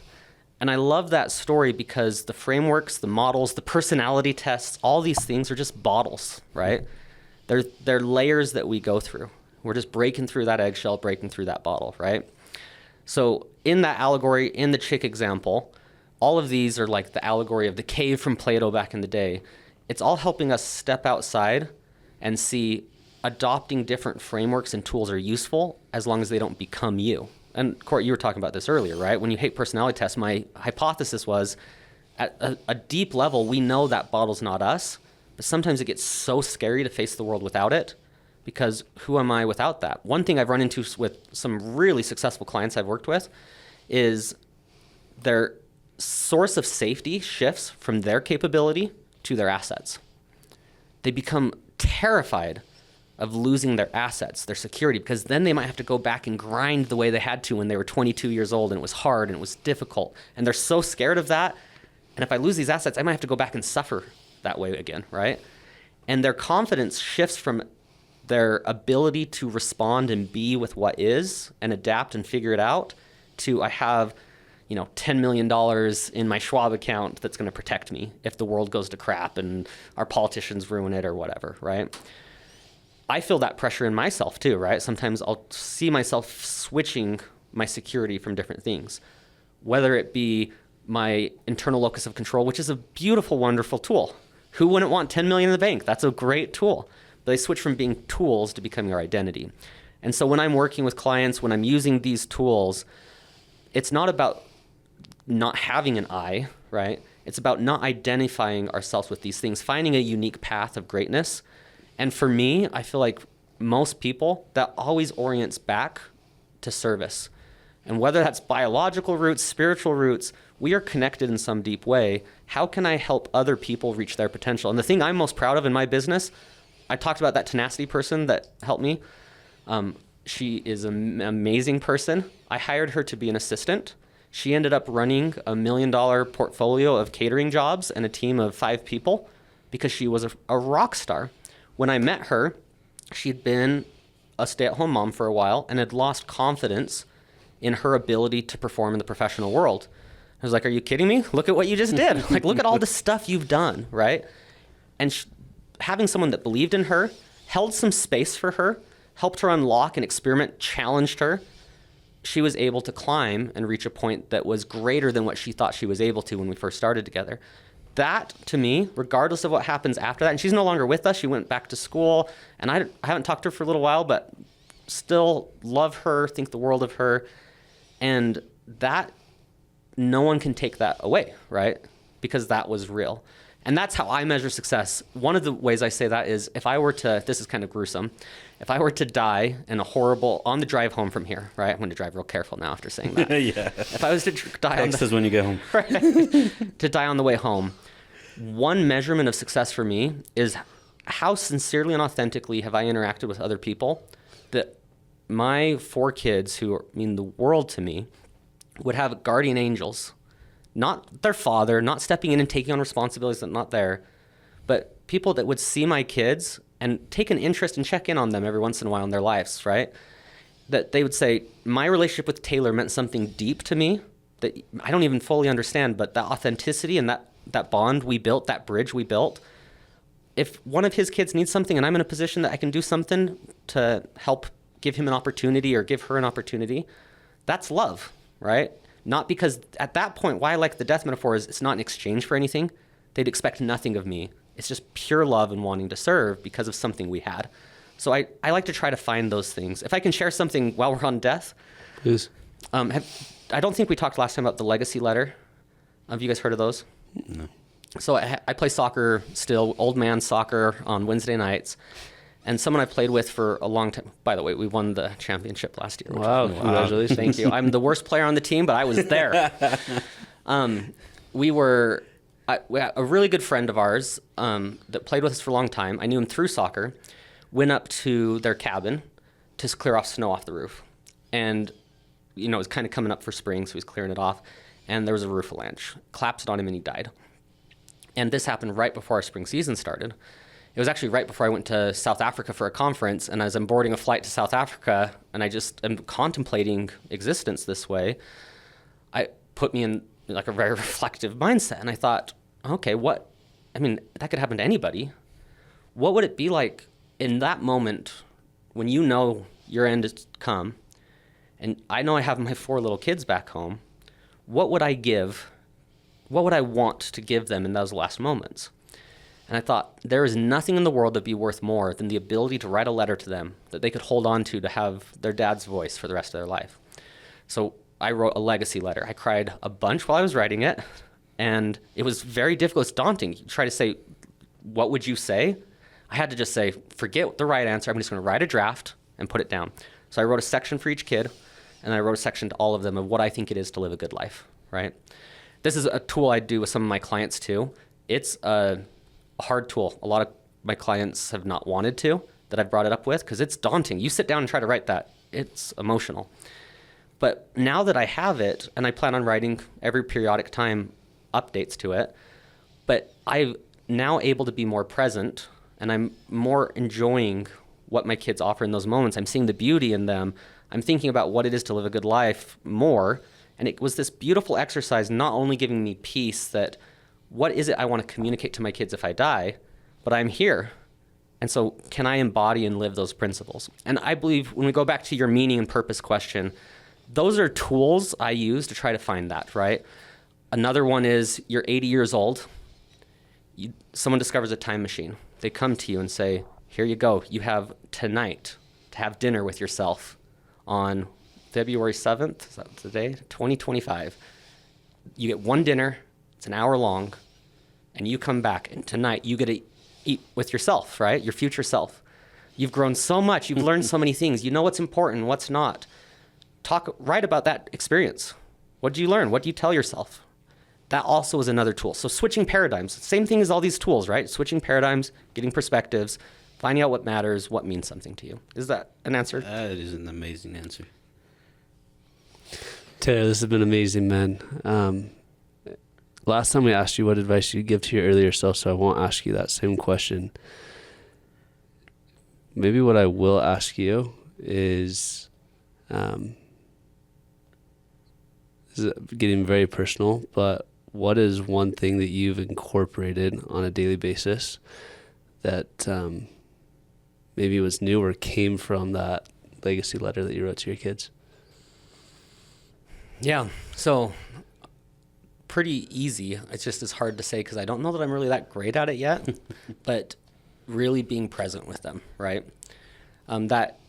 A: And I love that story because the frameworks, the models, the personality tests, all these things are just bottles, right? They're layers that we go through. We're just breaking through that eggshell, breaking through that bottle, right? So in that allegory, in the chick example, all of these are like the allegory of the cave from Plato back in the day. It's all helping us step outside and see adopting different frameworks and tools are useful as long as they don't become you. And Court, you were talking about this earlier, right? When you hate personality tests, my hypothesis was at a deep level, we know that bottle's not us, but sometimes it gets so scary to face the world without it because who am I without that? One thing I've run into with some really successful clients I've worked with is their source of safety shifts from their capability to their assets. They become terrified of losing their assets, their security, because then they might have to go back and grind the way they had to when they were 22 years old and it was hard and it was difficult. And they're so scared of that. And if I lose these assets, I might have to go back and suffer that way again, right? And their confidence shifts from their ability to respond and be with what is and adapt and figure it out to I have $10 million in my Schwab account that's going to protect me if the world goes to crap and our politicians ruin it or whatever, right? I feel that pressure in myself too, right? Sometimes I'll see myself switching my security from different things, whether it be my internal locus of control, which is a beautiful, wonderful tool. Who wouldn't want 10 million in the bank? That's a great tool. But they switch from being tools to becoming our identity. And so when I'm working with clients, when I'm using these tools, it's not about not having an I, right? It's about not identifying ourselves with these things, finding a unique path of greatness. And for me, I feel like most people, that always orients back to service. And whether that's biological roots, spiritual roots, we are connected in some deep way. How can I help other people reach their potential? And the thing I'm most proud of in my business, I talked about that tenacity person that helped me. She is an amazing person. I hired her to be an assistant. She ended up running $1 million portfolio of catering jobs and a team of 5 people because she was a rock star. When I met her, she'd been a stay-at-home mom for a while and had lost confidence in her ability to perform in the professional world. I was like, are you kidding me? Look at what you just did. Like, look at all the stuff you've done, right? And having someone that believed in her, held some space for her, helped her unlock and experiment, challenged her, she was able to climb and reach a point that was greater than what she thought she was able to when we first started together. That, to me, regardless of what happens after that, and she's no longer with us, she went back to school, and I haven't talked to her for a little while, but still love her, think the world of her, and that, no one can take that away, right? Because that was real. And that's how I measure success. One of the ways I say that is if I were to, this is kind of gruesome, if I were to die in a horrible, on the drive home from here, right? I'm going to drive real careful now after saying that.
C: Yeah.
A: If I was to die
C: Text us when you get home.
A: right, to die on the way home, one measurement of success for me is how sincerely and authentically have I interacted with other people that my 4 kids, who mean the world to me, would have guardian angels. Not their father, not stepping in and taking on responsibilities that are not there, but people that would see my kids and take an interest and check in on them every once in a while in their lives, right? That they would say, my relationship with Taylor meant something deep to me that I don't even fully understand, but that authenticity and that bond we built, that bridge we built, if one of his kids needs something and I'm in a position that I can do something to help give him an opportunity or give her an opportunity, that's love, right? Not because at that point, why I like the death metaphor is it's not in exchange for anything. They'd expect nothing of me. It's just pure love and wanting to serve because of something we had. So I like to try to find those things. If I can share something while we're on death.
B: Please.
A: I don't think we talked last time about the legacy letter. Have you guys heard of those?
C: No.
A: So I play soccer still, old man soccer on Wednesday nights. And someone I played with for a long time. By the way, we won the championship last year.
B: Wow, congratulations.
A: Thank you. I'm the worst player on the team, but I was there. We had a really good friend of ours that played with us for a long time. I knew him through soccer. Went up to their cabin to clear off snow off the roof. And, it was kind of coming up for spring, so he was clearing it off. And there was a roof avalanche. Collapsed on him and he died. And this happened right before our spring season started. It was actually right before I went to South Africa for a conference, and as I'm boarding a flight to South Africa, and I just am contemplating existence this way, it put me in like a very reflective mindset. And I thought, okay, that could happen to anybody. What would it be like in that moment when you know your end has come, and I know I have my 4 little kids back home? What would I give? What would I want to give them in those last moments? And I thought, there is nothing in the world that'd be worth more than the ability to write a letter to them that they could hold on to have their dad's voice for the rest of their life. So I wrote a legacy letter. I cried a bunch while I was writing it, and it was very difficult. It's daunting. You try to say, what would you say? I had to just say, forget the right answer. I'm just going to write a draft and put it down. So I wrote a section for each kid, and I wrote a section to all of them of what I think it is to live a good life, right? This is a tool I do with some of my clients too. It's a hard tool. A lot of my clients have not wanted to, that I've brought it up with, because it's daunting. You sit down and try to write that. It's emotional. But now that I have it, and I plan on writing every periodic time updates to it, but I'm now able to be more present, and I'm more enjoying what my kids offer in those moments. I'm seeing the beauty in them. I'm thinking about what it is to live a good life more, And it was this beautiful exercise, not only giving me peace that what is it I want to communicate to my kids if I die, but I'm here. And so can I embody and live those principles? And I believe when we go back to your meaning and purpose question, those are tools I use to try to find that, right? Another one is you're 80 years old. Someone discovers a time machine. They come to you and say, here you go. You have tonight to have dinner with yourself on February 7th, is that today? 2025. You get one dinner. It's an hour long. And you come back. And tonight you get to eat with yourself, right? Your future self. You've grown so much. You've learned so many things. You know what's important, what's not. Write about that experience. What did you learn? What do you tell yourself? That also is another tool. So switching paradigms, same thing as all these tools, right? Switching paradigms, getting perspectives, finding out what matters, what means something to you. Is that an answer?
C: That is an amazing answer.
B: Taylor, this has been amazing, man. Last time we asked you what advice you'd give to your earlier self, so I won't ask you that same question. Maybe what I will ask you is, this is getting very personal, but what is one thing that you've incorporated on a daily basis that maybe was new or came from that legacy letter that you wrote to your kids?
A: Yeah, so pretty easy. It's hard to say because I don't know that I'm really that great at it yet, but really being present with them, right? That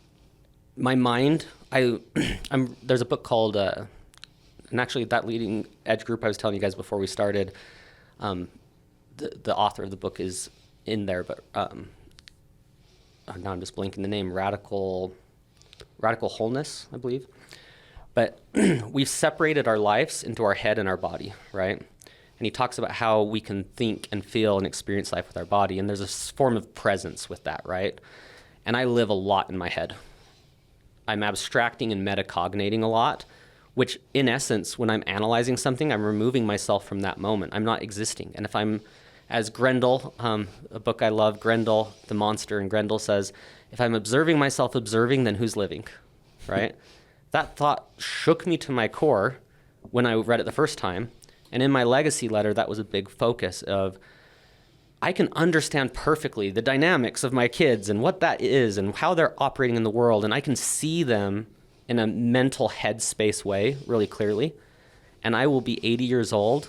A: my mind, there's a book called, and actually that leading edge group I was telling you guys before we started, the author of the book is in there, but now I'm just blanking the name, Radical Wholeness, I believe. But we've separated our lives into our head and our body, right? And he talks about how we can think and feel and experience life with our body. And there's a form of presence with that, right? And I live a lot in my head. I'm abstracting and metacognating a lot, which in essence, when I'm analyzing something, I'm removing myself from that moment. I'm not existing. And if I'm, as Grendel, a book I love, Grendel, the monster, and Grendel says, if I'm observing myself observing, then who's living, right? That thought shook me to my core when I read it the first time. And in my legacy letter, that was a big focus of, I can understand perfectly the dynamics of my kids and what that is and how they're operating in the world. And I can see them in a mental headspace way really clearly. And I will be 80 years old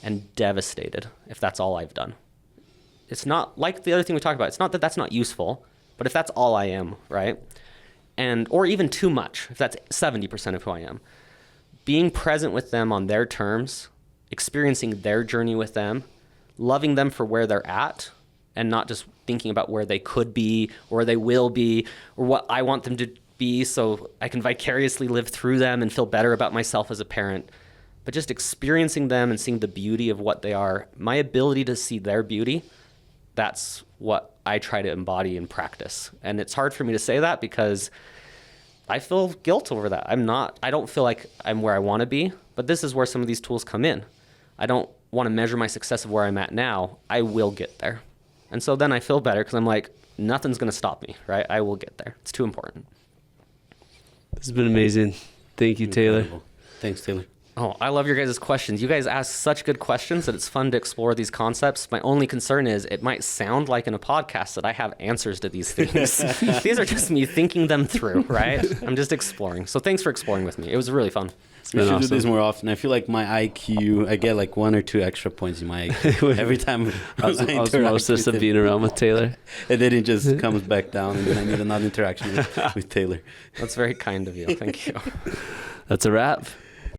A: and devastated if that's all I've done. It's not like the other thing we talked about. It's not that that's not useful, but if that's all I am, right? Or even too much, if that's 70% of who I am. Being present with them on their terms, experiencing their journey with them, loving them for where they're at, and not just thinking about where they could be, or they will be, or what I want them to be so I can vicariously live through them and feel better about myself as a parent. But just experiencing them and seeing the beauty of what they are, my ability to see their beauty, that's what I try to embody and practice. And it's hard for me to say that because I feel guilt over that. I don't feel like I'm where I want to be, but this is where some of these tools come in. I don't want to measure my success of where I'm at now. I will get there. And so then I feel better because I'm like, nothing's going to stop me, right? I will get there. It's too important.
B: This has been amazing. Thank you, Taylor.
C: Incredible. Thanks, Taylor.
A: Oh, I love your guys' questions. You guys ask such good questions that it's fun to explore these concepts. My only concern is it might sound like in a podcast that I have answers to these things. These are just me thinking them through, right? I'm just exploring. So thanks for exploring with me. It was really fun.
C: We should
B: awesome.
C: do this more often. I feel like my IQ, I get like 1 or 2 extra points in my IQ every time
B: Osmosis of being around with Taylor.
C: And then it just comes back down, and then I need another interaction with Taylor.
A: That's very kind of you. Thank you.
B: That's a wrap.